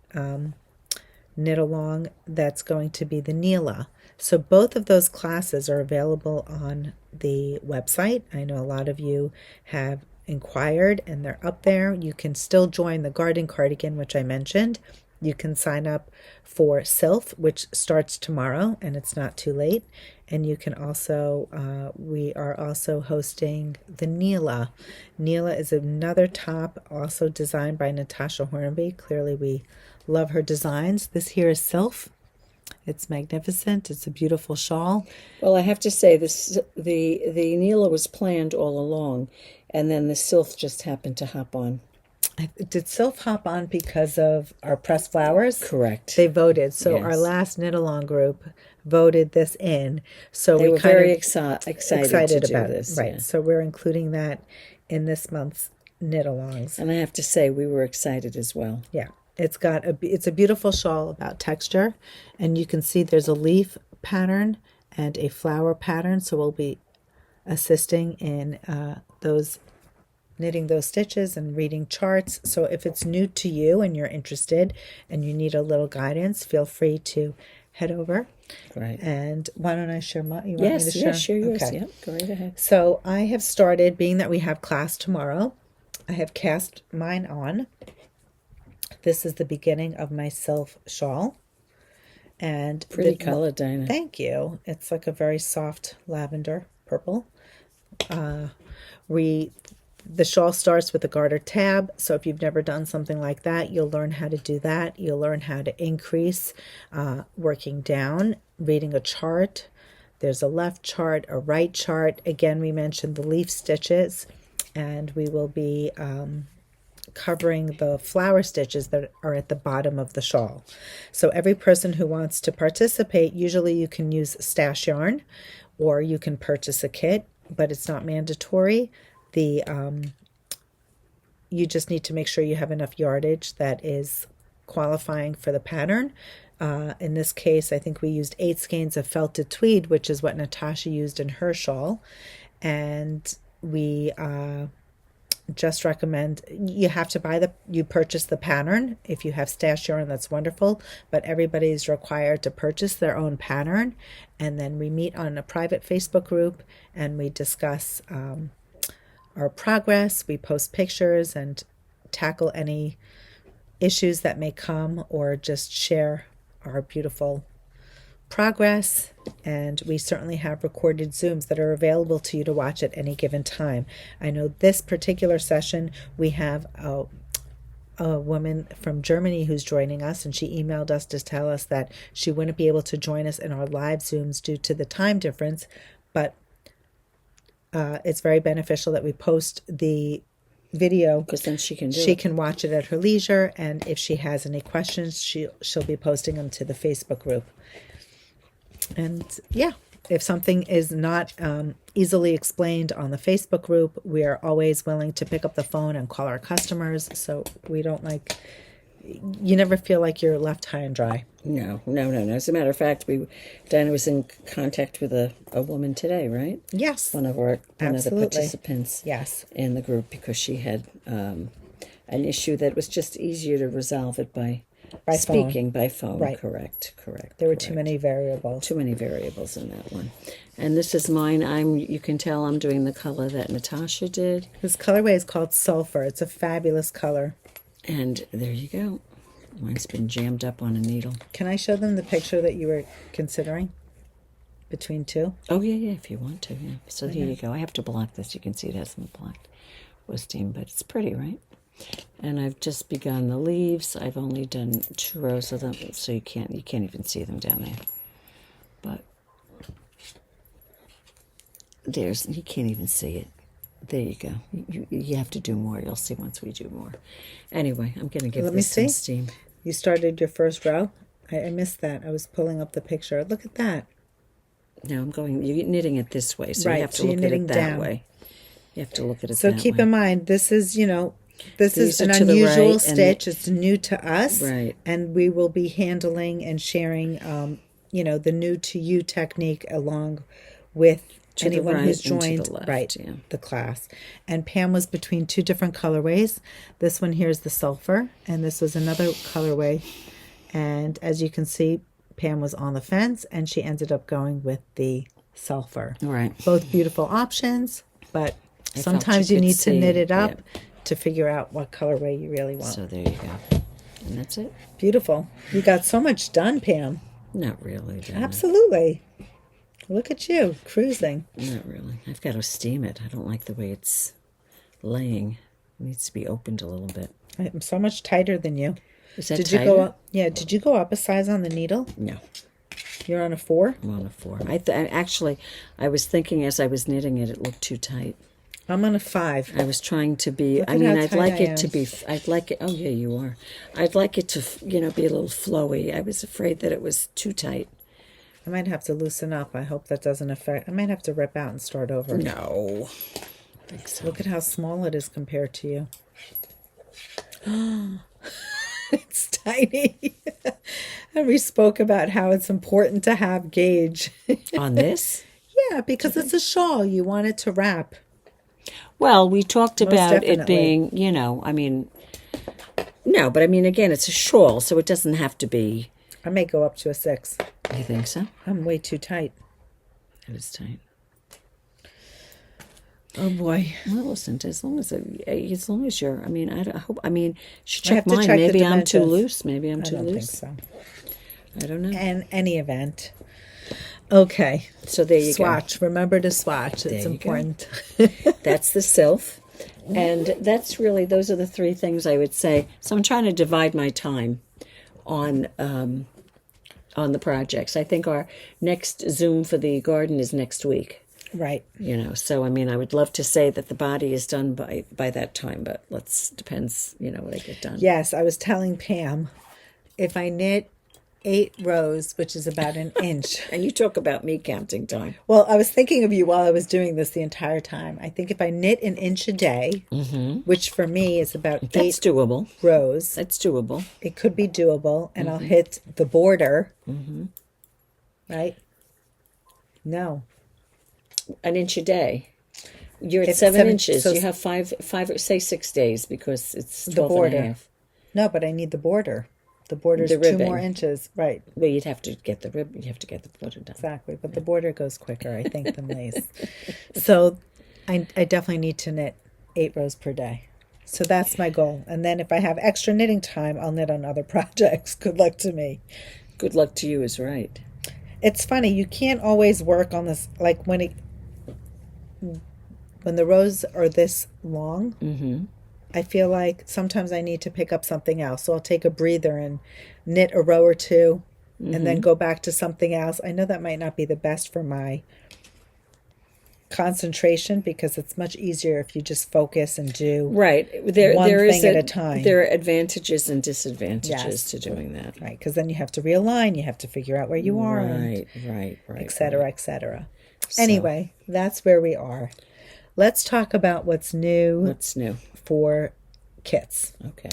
knit-along that's going to be the Nila. So both of those classes are available on the website. I know a lot of you have inquired, and they're up there. You can still join the Garden Cardigan, which I mentioned. You can sign up for Sylphe, which starts tomorrow, and it's not too late. And you can also, we are also hosting the Nila. Nila is another top, also designed by Natasja Hornby. Clearly, we love her designs. This here is Sylphe. It's magnificent. It's a beautiful shawl. Well, I have to say, the Nila was planned all along, and then the Sylphe just happened to hop on. Did Sylphe hop on because of our pressed flowers? Correct. They voted. So Yes. our last knit-along group voted this in. So They we were kind very of excited to do about this. it. Right. Yeah. So we're including that in this month's knit-alongs. And I have to say, we were excited as well. Yeah. It's a beautiful shawl about texture, and you can see there's a leaf pattern and a flower pattern. So we'll be assisting in knitting those stitches and reading charts. So if it's new to you and you're interested and you need a little guidance, feel free to head over. Right. And why don't I share my? You want Yes, me to share? yes, share yours. Okay. Yep, go right ahead. So I have started, being that we have class tomorrow, I have cast mine on. This is the beginning of my Sylphe shawl. And Pretty color, Dina. Thank you. It's like a very soft lavender purple. The shawl starts with a garter tab, so if you've never done something like that, you'll learn how to do that. You'll learn how to increase, working down, reading a chart. There's a left chart, a right chart. Again, we mentioned the leaf stitches, and we will be covering the flower stitches that are at the bottom of the shawl. So every person who wants to participate, usually you can use stash yarn, or you can purchase a kit, but it's not mandatory. You just need to make sure you have enough yardage that is qualifying for the pattern. In this case, I think we used 8 skeins of felted tweed, which is what Natasja used in her shawl. And we just recommend, you have to you purchase the pattern. If you have stash yarn, that's wonderful, but everybody is required to purchase their own pattern. And then we meet on a private Facebook group and we discuss our progress. We post pictures and tackle any issues that may come, or just share our beautiful progress. And we certainly have recorded Zooms that are available to you to watch at any given time. I know this particular session, we have a woman from Germany who's joining us, and she emailed us to tell us that she wouldn't be able to join us in our live Zooms due to the time difference, but it's very beneficial that we post the video, because then she can watch it at her leisure, and if she has any questions, she'll be posting them to the Facebook group. And yeah, if something is not easily explained on the Facebook group, we are always willing to pick up the phone and call our customers, so we don't you never feel like you're left high and dry. No. As a matter of fact, Dina was in contact with a woman today, right? Yes. One of the participants, yes, in the group, because she had an issue that was just easier to resolve it by speaking by phone. Right. Correct. There were too many variables. Too many variables in that one. And this is mine. You can tell I'm doing the color that Natasja did. This colorway is called Sulfur. It's a fabulous color. And there you go. Mine's been jammed up on a needle. Can I show them the picture that you were considering between two? Oh, yeah, if you want to, yeah. So here you go. I have to block this. You can see it hasn't been blocked with steam, but it's pretty, right? And I've just begun the leaves. I've only done 2 rows of them, so you can't even see them down there. But you can't even see it. There you go. You have to do more. You'll see once we do more. Anyway, I'm going to give this some steam. You started your first row? I missed that. I was pulling up the picture. Look at that. No, you're knitting it this way, so right, you have to look at it that way. You have to look at it that way. So keep in mind, this is, this is an unusual stitch. It's new to us. Right. And we will be handling and sharing, the new to you technique along with anyone who's joined the class. And Pam was between 2 different colorways. This one here is the Sulfur, and this was another colorway. And as you can see, Pam was on the fence, and she ended up going with the Sulfur. Right. Both beautiful options, but sometimes you need to knit it up to figure out what colorway you really want. So there you go. And that's it. Beautiful. You got so much done, Pam. Not really, Dina. Absolutely. Look at you, cruising. Not really. I've got to steam it. I don't like the way it's laying. It needs to be opened a little bit. I'm so much tighter than you. Is that did tighter? You go up? Yeah. Did you go up a size on the needle? No. You're on a 4? I'm on a 4. Actually, I was thinking as I was knitting it, it looked too tight. I'm on a 5. I was trying to be. I'd like it to be. I'd like it. Oh yeah, you are. I'd like it to, be a little flowy. I was afraid that it was too tight. I might have to loosen up. I hope that doesn't affect. I might have to rip out and start over. No. I think so. Look at how small it is compared to you. It's tiny. And we spoke about how it's important to have gauge. On this? Yeah, because it's a shawl. You want it to wrap. Well, we talked about it being, no, but again, it's a shawl, so it doesn't have to be. I may go up to a 6. You think so? I'm way too tight. It is tight. Oh boy. Well, listen, as long as you're, I hope, you should check mine. Check Maybe the I'm too dimensions. loose. Maybe I'm too I don't loose. think so. I don't know. In any event. Okay. So there you Swatch. Remember to swatch. It's There you go. important. That's the Sylphe. And those are the three things I would say. So I'm trying to divide my time on the projects. I think our next Zoom for the garden is next week. Right. So I mean, I would love to say that the body is done by that time, but depends, what I get done. Yes, I was telling Pam, if I knit 8 rows, which is about an inch. And you talk about me counting time. Well, I was thinking of you while I was doing this the entire time. I think if I knit an inch a day, which for me is about That's 8 doable. rows, That's doable. it could be doable, and I'll hit the border. Right? No. An inch a day. You're at It's 7 7 inches. so You have five, say 6 days because it's 12 the border. and a half. No, but I need the border. The border's The 2 ribbing. more inches. Right. Well, you'd have to get the ribbon. You have to get the border done. Exactly. But the border goes quicker, I think, than lace. So I definitely need to knit 8 rows per day. So that's my goal. And then if I have extra knitting time, I'll knit on other projects. Good luck to me. Good luck to you is right. It's funny, you can't always work on this, like when the rows are this long, I feel like sometimes I need to pick up something else. So I'll take a breather and knit a row or two and then go back to something else. I know that might not be the best for my concentration because it's much easier if you just focus and do Right. one there is thing at a time. There are advantages and disadvantages Yes. to doing that. Right, because then you have to realign, you have to figure out where you are, and Right. et cetera, et cetera. Anyway, that's where we are. Let's talk about what's new What's new? for kits. Okay.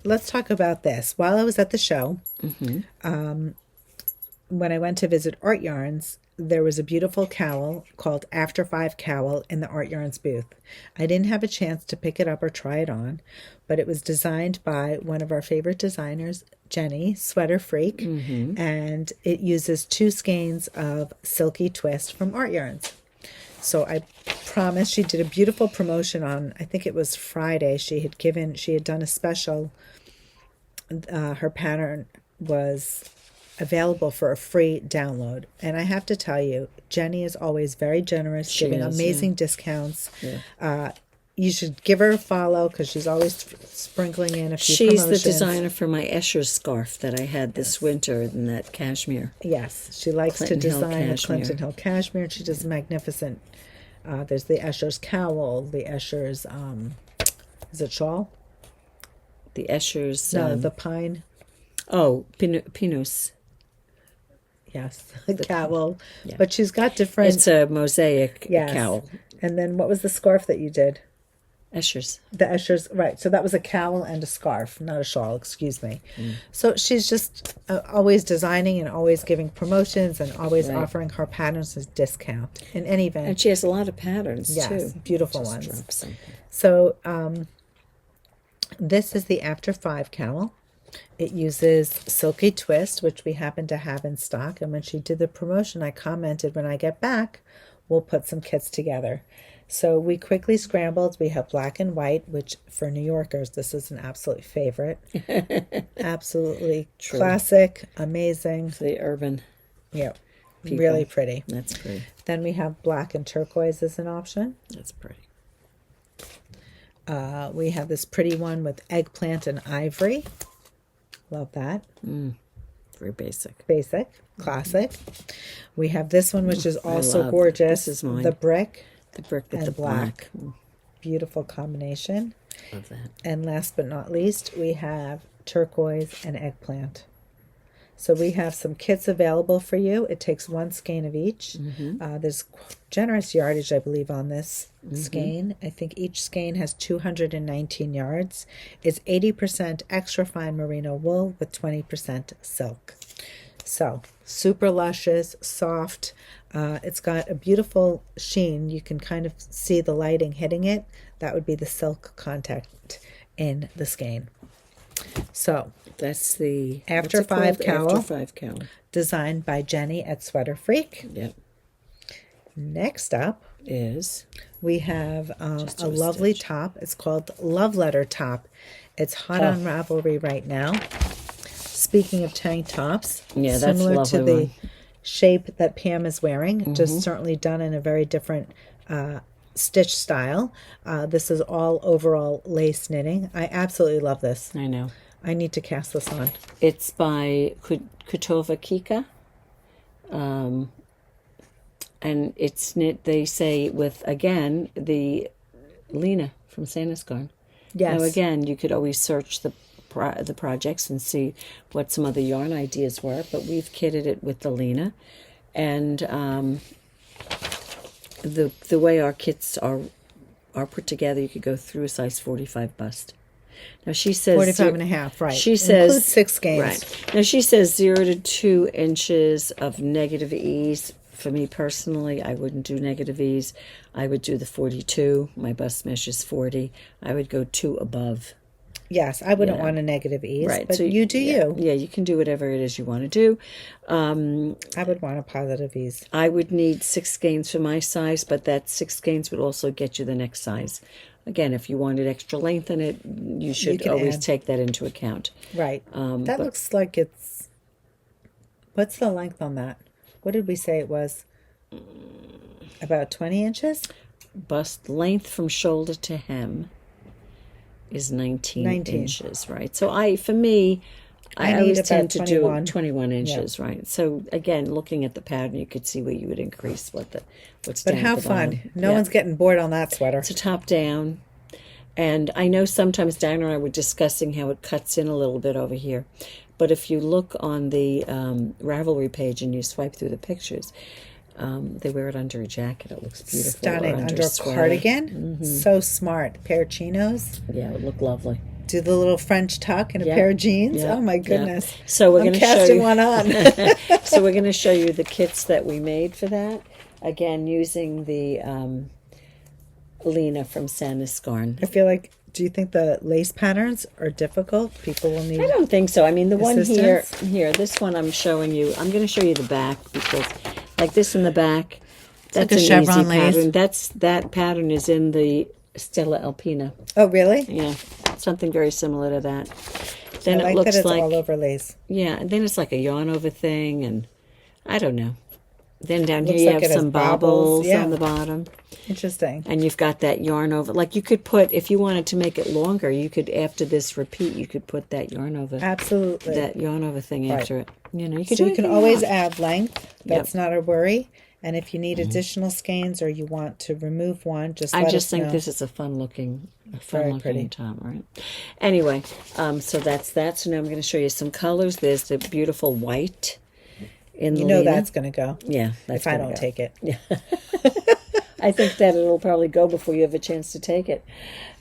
Let's talk about this. While I was at the show, when I went to visit Art Yarns, there was a beautiful cowl called After 5 Cowl in the Art Yarns booth. I didn't have a chance to pick it up or try it on, but it was designed by one of our favorite designers, Joni, SweaterFreak, and it uses 2 skeins of Silky Twist from Art Yarns. So I promise, she did a beautiful promotion on, I think it was Friday. She had done a special. Her pattern was available for a free download. And I have to tell you, Joni is always very generous, giving amazing discounts. Yeah. You should give her a follow because she's always sprinkling in a few She's promotions. the designer for my Escher's scarf that I had this winter in that cashmere. Yes, she likes Clinton to Hill design a cashmere. Clinton Hill cashmere. She does magnificent. There's the Escher's cowl, the Escher's, is it shawl? The Escher's. No, the pine. Oh, Pinus. Yes, the cowl. Yeah. But she's got different. It's a mosaic Yes. cowl. And then what was the scarf that you did? Escher's. The Escher's, right. So that was a cowl and a scarf, not a shawl, excuse me. So she's just always designing and always giving promotions and always offering her patterns as discount in any event. And she has a lot of patterns, Yes, too. beautiful Just ones. drop something. So this is the After 5 cowl. It uses Silky Twist, which we happen to have in stock. And when she did the promotion, I commented, when I get back, we'll put some kits together. So we quickly scrambled. We have black and white, which for New Yorkers, this is an absolute favorite. Absolutely classic, amazing. For the urban. Yeah, people. really pretty. That's pretty. Then we have black and turquoise as an option. That's pretty. We have this pretty one with eggplant and ivory. Love that. Very basic. Basic, classic. We have this one, which is also love- gorgeous. this is mine. The brick The brick with and the black. beautiful combination. Love that. And last but not least, we have turquoise and eggplant. So we have some kits available for you. It takes 1 skein of each. There's generous yardage, I believe, on this skein. I think each skein has 219 yards. It's 80% extra fine merino wool with 20% silk. So super luscious, soft. It's got a beautiful sheen. You can kind of see the lighting hitting it. That would be the silk content in the skein. So That's the After what's it 5 called? cowl. After 5 cowl. designed by Joni at SweaterFreak. Yep. Next up, Is we have Just a do a lovely stitch. top. It's called Love Letter Top. It's hot on Ravelry right now. speaking of tank tops, Yeah, that's a similar lovely to the one. shape that Pam is wearing, just certainly done in a very different stitch style. This is all overall lace knitting. I absolutely love this. I know. I need to cast this on. It's by Kutova Kika. And it's knit, they say, with, again, the Lina from Sandnes Garn. Yes. Now, again, you could always search the projects and see what some other yarn ideas were, but we've kitted it with the Lina. And the way our kits are put together, you could go through a size 45 bust. Now she says 45 and a half, right. She says includes 6 skeins. Right. Now she says 0 to 2 inches of negative ease. For me personally, I wouldn't do negative ease. I would do the 42. My bust mesh is 40. I would go 2 above. Yes, I wouldn't want a negative ease, Right. but So you do you. Yeah, you can do whatever it is you want to do. I would want a positive ease. I would need 6 skeins for my size, but that 6 skeins would also get you the next size. Again, if you wanted extra length in it, you should always take that into account. Right. That looks like it's... What's the length on that? What did we say it was? About 20 inches? Bust length from shoulder to hem is 19 inches, right? So I always tend to do 21 inches, right? So again, looking at the pattern, you could see where you would increase what's but down how at the fun. bottom. No one's getting bored on that sweater. It's a top down. And I know sometimes Diana and I were discussing how it cuts in a little bit over here. But if you look on the Ravelry page and you swipe through the pictures, they wear it under a jacket. It looks beautiful. Stunning. Under a cardigan. So smart. Pair of chinos. Yeah, it would look lovely. Do the little French tuck and a pair of jeans. Yeah. Oh my goodness. Yeah. So we're going to show casting you one on. So we're going to show you the kits that we made for that. Again, using the Lina from Sandnes Garn. I feel like, do you think the lace patterns are difficult? People will need... I don't think so. I mean, the one assistance? here, this one I'm showing you, I'm going to show you the back because, like this in the back, that's like a an chevron easy lace. pattern. That pattern is in the Stella Alpina. Oh, really? Yeah, something very similar to that. Then I like it looks that it's like all over lace. Yeah, and then it's like a yarn over thing, and I don't know. Then down Looks here you like have it has some bobbles, bobbles on the bottom. Interesting. And you've got that yarn over. Like you could put, if you wanted to make it longer, you could, after this repeat, you could put that yarn over. Absolutely. That yarn over thing after it. You know, you could So do you can anything always else. add length. That's not a worry. And if you need additional skeins or you want to remove one, just let I just us think know. this is a fun looking Very pretty. top, right? Anyway, so that's that. So now I'm going to show you some colors. There's the beautiful white in the You know Lina. that's going to go. Yeah, that's If I gonna don't go. take it. Yeah. I think that it'll probably go before you have a chance to take it.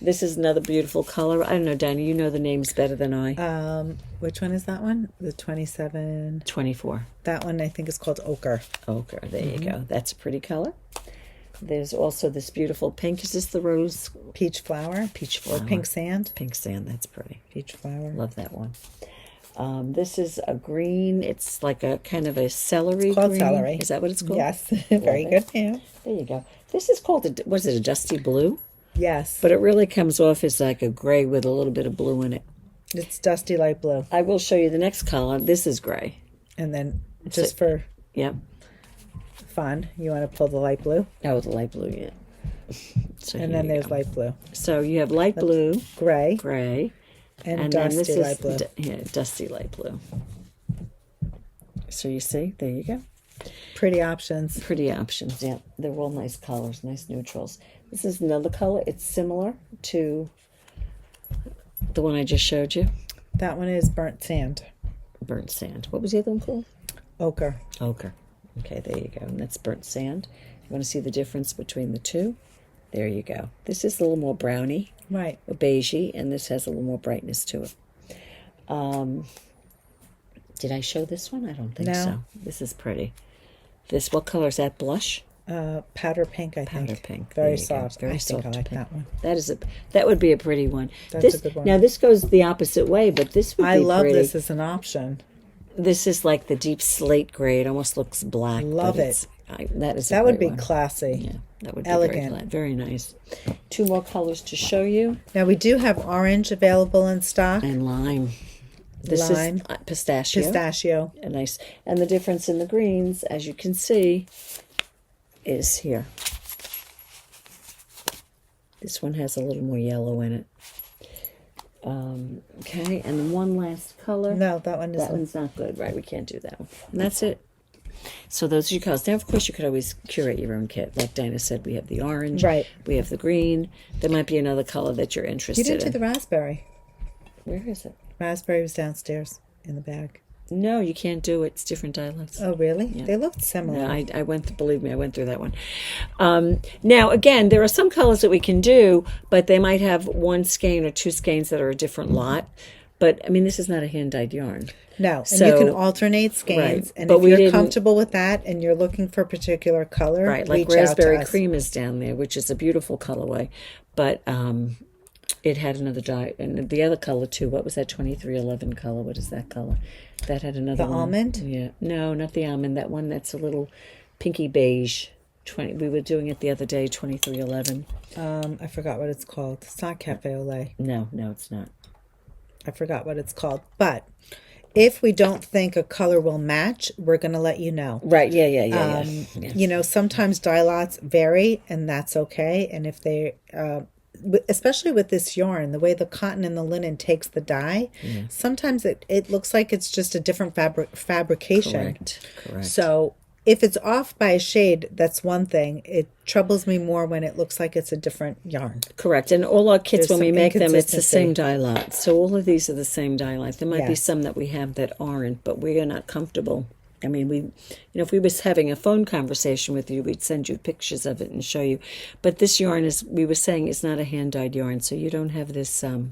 This is another beautiful color. I don't know, Dina, you know the names better than I. Which one is that one? The 27. 24. That one I think is called ochre. Ochre, there you go. That's a pretty color. There's also this beautiful pink. Is this the rose? Peach flower. Peach flower. Or pink sand. Pink sand, that's pretty. Peach flower. Love that one. This is a green. It's like a kind of a celery It's called green. celery. Is that what it's called? Yes. Very good, Pam. There you go. This is called, was it a dusty blue? Yes. But it really comes off as like a gray with a little bit of blue in it. It's dusty light blue. I will show you the next color. This is gray. And then just for Yep. fun, you want to pull the light blue. Oh, the light blue, yeah. So And here then you there's go. light blue. So you have light blue, Gray. gray, And then dusty this light is blue. Dusty light blue. So you see, there you go. Pretty options. Pretty options, yeah. They're all nice colors, nice neutrals. This is another color. It's similar to the one I just showed you. That one is burnt sand. Burnt sand. What was the other one called? Ochre. Ochre. Okay, there you go. And that's burnt sand. You want to see the difference between the two? There you go. This is a little more browny, Right. or beigey, and this has a little more brightness to it. Did I show this one? I don't think No. so. This is pretty. This, what color is that? Blush? Powder pink, I Powder think. pink. Very There you go. soft. Very I think soft I like pink. that one. That would be a pretty one. That's a good one. Now this goes the opposite way, but this would I be love pretty. this as an option. This is like the deep slate gray. It almost looks black. Love but it. That is. That a would great be one. classy. Yeah, that would be Elegant. very nice. Two more colors to show you. Now we do have orange available in stock. And lime. This lime, is pistachio. pistachio. A nice, and the difference in the greens, as you can see, is here. This one has a little more yellow in it. Okay, and then one last color. No, that one isn't. That one's not good, right? We can't do that one. And that's it. So those are your colors. Now, of course, you could always curate your own kit. Like Dina said, we have the orange. Right. We have the green. There might be another color that you're interested You didn't in. do the raspberry. Where is it? Raspberry was downstairs in the bag. No, you can't do it. It's different dialects. Oh, really? Yeah. They looked similar. No, I went, believe me, I went through that one. Now, again, there are some colors that we can do, but they might have one skein or two skeins that are a different lot. But, I mean, this is not a hand-dyed yarn. No, and So, you can alternate skeins. right. And But if we you're didn't- comfortable with that and you're looking for a particular color, Right, like reach out raspberry to us. cream is down there, which is a beautiful colorway. But it had another dye. And the other color, too, what was that 2311 color? What is that color? That had another The one. almond? Yeah. No, not the almond. That one that's a little pinky beige. We were doing it the other day, 2311. I forgot what it's called. It's not cafe au lait. No, it's not. I forgot what it's called. But if we don't think a color will match, we're going to let you know. Right, yeah. You know, sometimes dye lots vary, and that's okay. And if they, especially with this yarn, the way the cotton and the linen takes the dye, sometimes it looks like it's just a different fabrication. Correct. So if it's off by a shade, that's one thing. It troubles me more when it looks like it's a different yarn. Correct. And all our kits, There's when we some make them, it's the inconsistency. same dye lot. So all of these are the same dye lot. There might be Yes. some that we have that aren't, but we are not comfortable. I mean, if we was having a phone conversation with you, we'd send you pictures of it and show you. But this yarn we were saying, is not a hand-dyed yarn, so you don't have this, you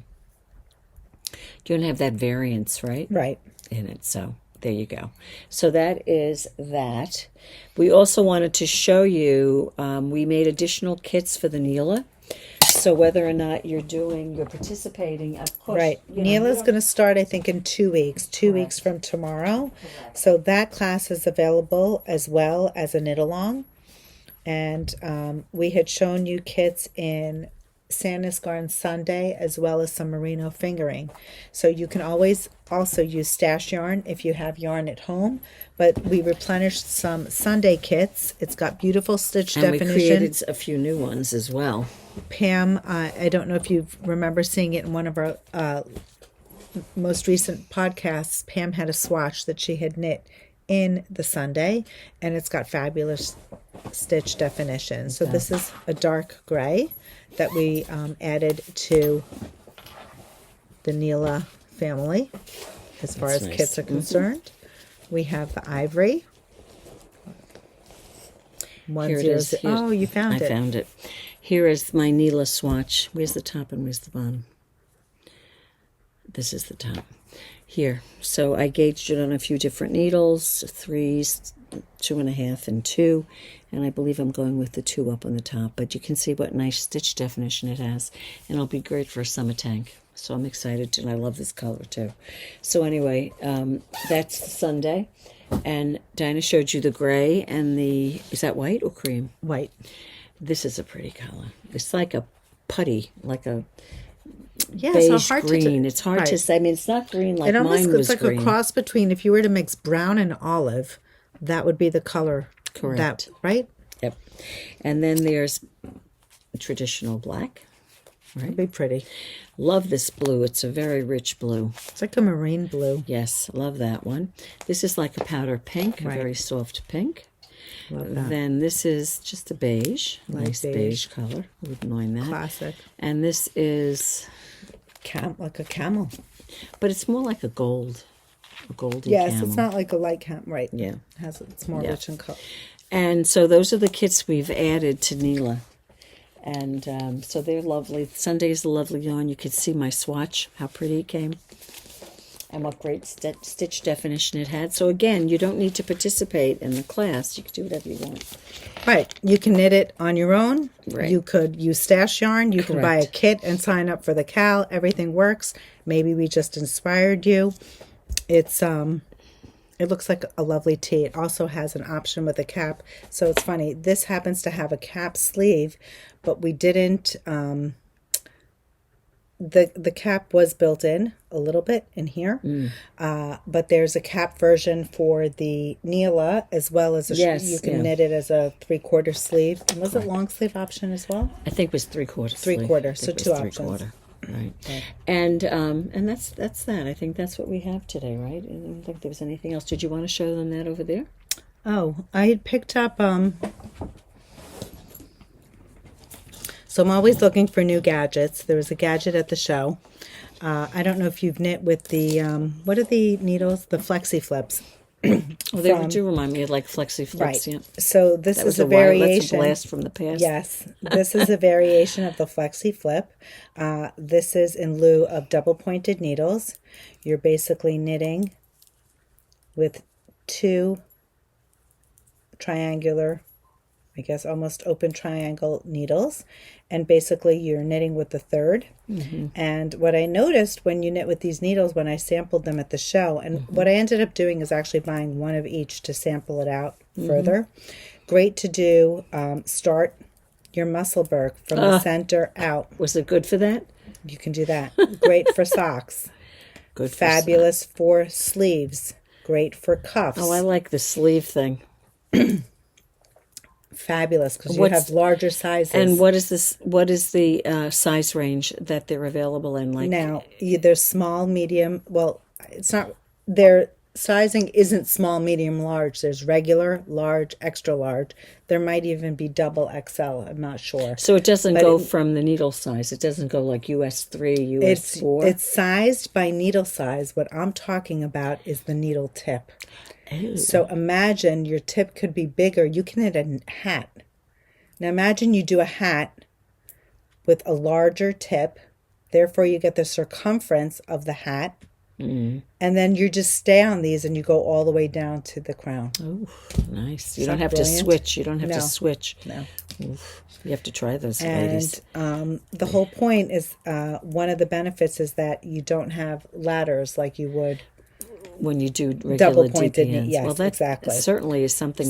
don't have that variance, right? Right. In it, so there you go. So that is that. We also wanted to show you, we made additional kits for the Nila. So whether or not you're participating, of course. Right. Nila's going to start, I think, in 2 weeks, 2 weeks from tomorrow. So that class is available as well as a knit-along. And we had shown you kits in Sandnes Garn Sunday as well as some merino fingering. So you can always also use stash yarn if you have yarn at home. But we replenished some Sunday kits. It's got beautiful stitch And we definition. created a few new ones as well. Pam, I don't know if you remember seeing it in one of our most recent podcasts. Pam had a swatch that she had knit in the Sunday, and it's got fabulous stitch definition. So this is a dark gray that we added to the Nila family as far That's as nice. kits are concerned. We have the ivory. Here it is. Oh, you found it. I found it. Here is my Nila swatch. Where's the top and where's the bottom? This is the top. Here. So I gauged it on a few different needles, 3s, 2.5, and 2. And I believe I'm going with the 2 up on the top. But you can see what nice stitch definition it has. And it'll be great for a summer tank. So I'm excited, and I love this color too. So anyway, that's the Sunday. And Dinah showed you the gray and is that white or cream? White. This is a pretty color. It's like a putty, like a Yeah, beige so hard green. to It's hard to right. say. I mean, it's not green like It almost mine looks was like green. a cross between, if you were to mix brown and olive, that would be the color. Correct. Right? Yep. And then there's traditional black. It'd be pretty. Love this blue. It's a very rich blue. It's like a marine blue. Yes, love that one. This is like a powder pink, Right. a very soft pink. Love that. Then this is just a beige, Light nice beige color. Wouldn't mind that. Classic. And this is, Like a camel. but it's more like a goldy Yes, camel. it's not like a light camel. Right. Yeah. It's more Yeah. rich in color. And so those are the kits we've added to Nila. And so they're lovely. Sunday is a lovely yarn. You could see my swatch, how pretty it came. And what great stitch definition it had. So again, you don't need to participate in the class. You can do whatever you want. Right. You can knit it on your own. Right. You could use stash yarn. You can buy a Correct. kit and sign up for the Cowl. Everything works. Maybe we just inspired you. It looks like a lovely tee. It also has an option with a cap. So it's funny. This happens to have a cap sleeve, but we didn't the cap was built in a little bit in here, but there's a cap version for the Nila as well as you can knit it as a 3/4 sleeve. And was it long sleeve option as well? I think it was 3/4 sleeve. 3/4, so 2 options. 3/4. Right. And that's that. I think that's what we have today, right? I don't think there was anything else. Did you want to show them that over there? Oh, I had picked up so I'm always looking for new gadgets. There was a gadget at the show. I don't know if you've knit with the what are the needles? The flexi flips. Well, they do remind me of like flexi flips. Right. Yeah. So this is a variation. That's a blast from the past. Yes, this is a variation of the flexi flip. This is in lieu of double pointed needles. You're basically knitting with 2 triangular, I guess almost open triangle needles, and basically you're knitting with the third. And what I noticed when you knit with these needles, when I sampled them at the show, and what I ended up doing is actually buying one of each to sample it out further. Great to do, start your Musselburgh from the center out. Was it good for that? You can do that. Great for socks. Good. Fabulous for sleeves. Great for cuffs. Oh, I like the sleeve thing. Fabulous because you have larger sizes. And what is this? What is the size range that they're available in? Like now, either small, medium. Well, it's not. Their sizing isn't small, medium, large. There's regular, large, extra large. There might even be double XL. I'm not sure. So it doesn't go from the needle size. It doesn't go like US 3, US 4. It's sized by needle size. What I'm talking about is the needle tip. Ew. So imagine your tip could be bigger. You can knit a hat. Now imagine you do a hat with a larger tip. Therefore, you get the circumference of the hat. And then you just stay on these and you go all the way down to the crown. Oh, nice. You don't have to switch. You don't have to switch. No. Oof. You have to try those, ladies. And the whole point is one of the benefits is that you don't have ladders like you would when you do regular double pointed. DPNs. Yes, well, that exactly. certainly is something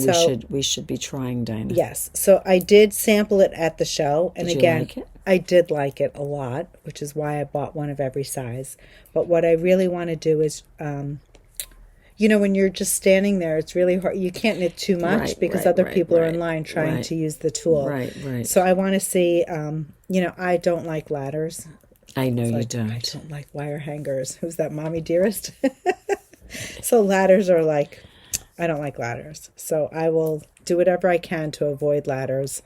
we should be trying, Dina. Yes. So I did sample it at the show, and Did you again, like it? I did like it a lot, which is why I bought one of every size. But what I really want to do is, when you're just standing there, it's really hard. You can't knit too much because other people are in line trying to use the tool. Right. So I want to see. I don't like ladders. I know you don't. I don't like wire hangers. Who's that, Mommy Dearest? So ladders are like, I don't like ladders. So I will do whatever I can to avoid ladders.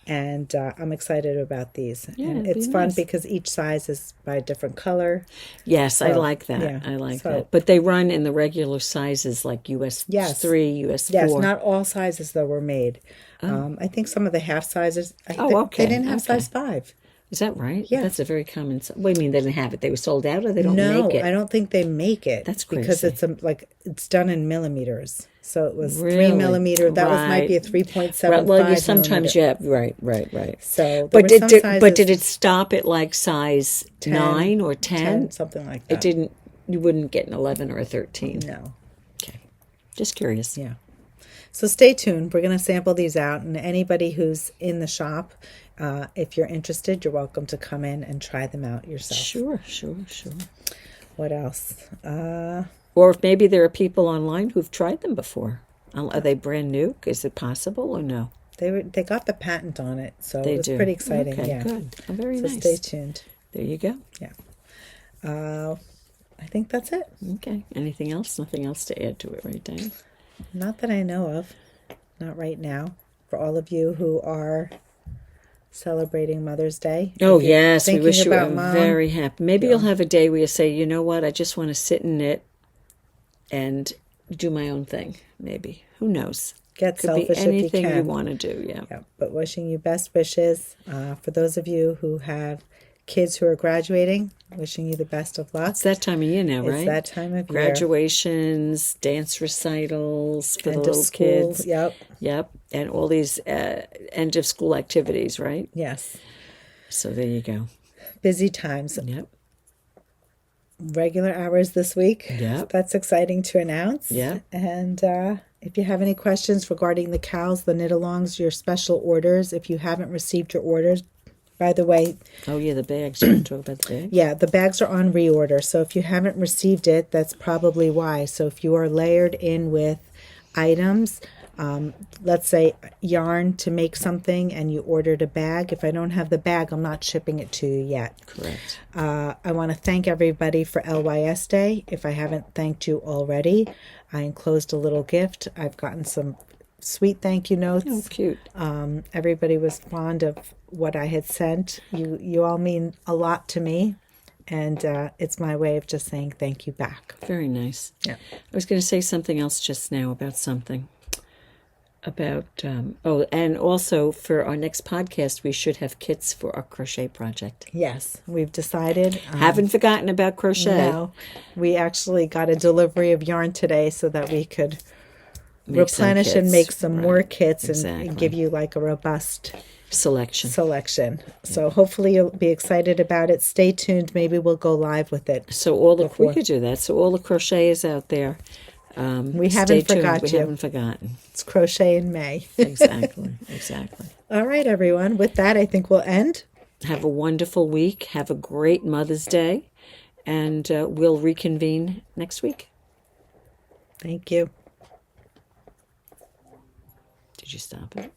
And I'm excited about these. Yeah, and it's fun nice. because each size is by a different color. Yes, So, I like that. yeah. I like So- that. But they run in the regular sizes like US 3, US 4. Yes, not all sizes, though, were made. I think some of the half sizes, okay. They didn't have size 5. Is that right? Yeah. That's a very common size. What do you mean they didn't have it? They were sold out or they don't make it? No, I don't think they make it. That's because crazy. it's done in millimeters. So it was Really? 3 millimeter. That might be a 3.75. Well, you sometimes millimeter. right. So, But there were some sizes, but did it stop at like size 10, 9 or 10? something like that. It didn't. You wouldn't get an 11 or a 13. No. Okay. Just curious. Yeah. So stay tuned. We're going to sample these out, and anybody who's in the shop, if you're interested, you're welcome to come in and try them out yourself. Sure. What else? Or if maybe there are people online who've tried them before. Are they brand new? Is it possible or no? They got the patent on it, so They it was do. pretty exciting. Okay, yeah. good. Oh, very So nice. stay tuned. There you go. Yeah. I think that's it. Okay. Anything else? Nothing else to add to it, right, Diane? Not that I know of. Not right now. For all of you who are celebrating Mother's Day. Oh, if you're yes. We thinking wish you were about Mom, very happy. Maybe you'll have a day where you say, you know what? I just want to sit and knit and do my own thing. Maybe. Who knows? get Could selfish be if you anything can. you want to do, yeah. Yeah, but wishing you best wishes. For those of you who have kids who are graduating, wishing you the best of luck. It's that time of year now, right? It's that time of year. Graduations, dance recitals for End the of little school, kids. Yep. And all these end of school activities, right? Yes. So there you go. Busy times. Yep. Regular hours this week. Yep. That's exciting to announce. Yep. And if you have any questions regarding the cowls, the knit-alongs, your special orders, if you haven't received your orders, By the way, Oh, yeah, the bags. You want to talk about the bags? yeah, the bags are on reorder. So if you haven't received it, that's probably why. So if you are layered in with items, let's say yarn to make something and you ordered a bag, if I don't have the bag, I'm not shipping it to you yet. Correct. I want to thank everybody for LYS Day. If I haven't thanked you already, I enclosed a little gift. I've gotten some sweet thank you notes. Oh, cute. Everybody was fond of what I had sent. You all mean a lot to me, and it's my way of just saying thank you back. Very nice. Yeah. I was going to say something else just now about something. About, and also for our next podcast, we should have kits for our crochet project. Yes, we've decided. Haven't forgotten about crochet. No, we actually got a delivery of yarn today so that we could replenish and make some more kits and give you like a robust selection. So hopefully you'll be excited about it. Stay tuned. Maybe we'll go live with it. So we could do that. So all the crocheters out there, we haven't forgotten you. We haven't forgotten. It's crochet in May. Exactly. All right, everyone. With that, I think we'll end. Have a wonderful week. Have a great Mother's Day. And we'll reconvene next week. Thank you. Did you stop it?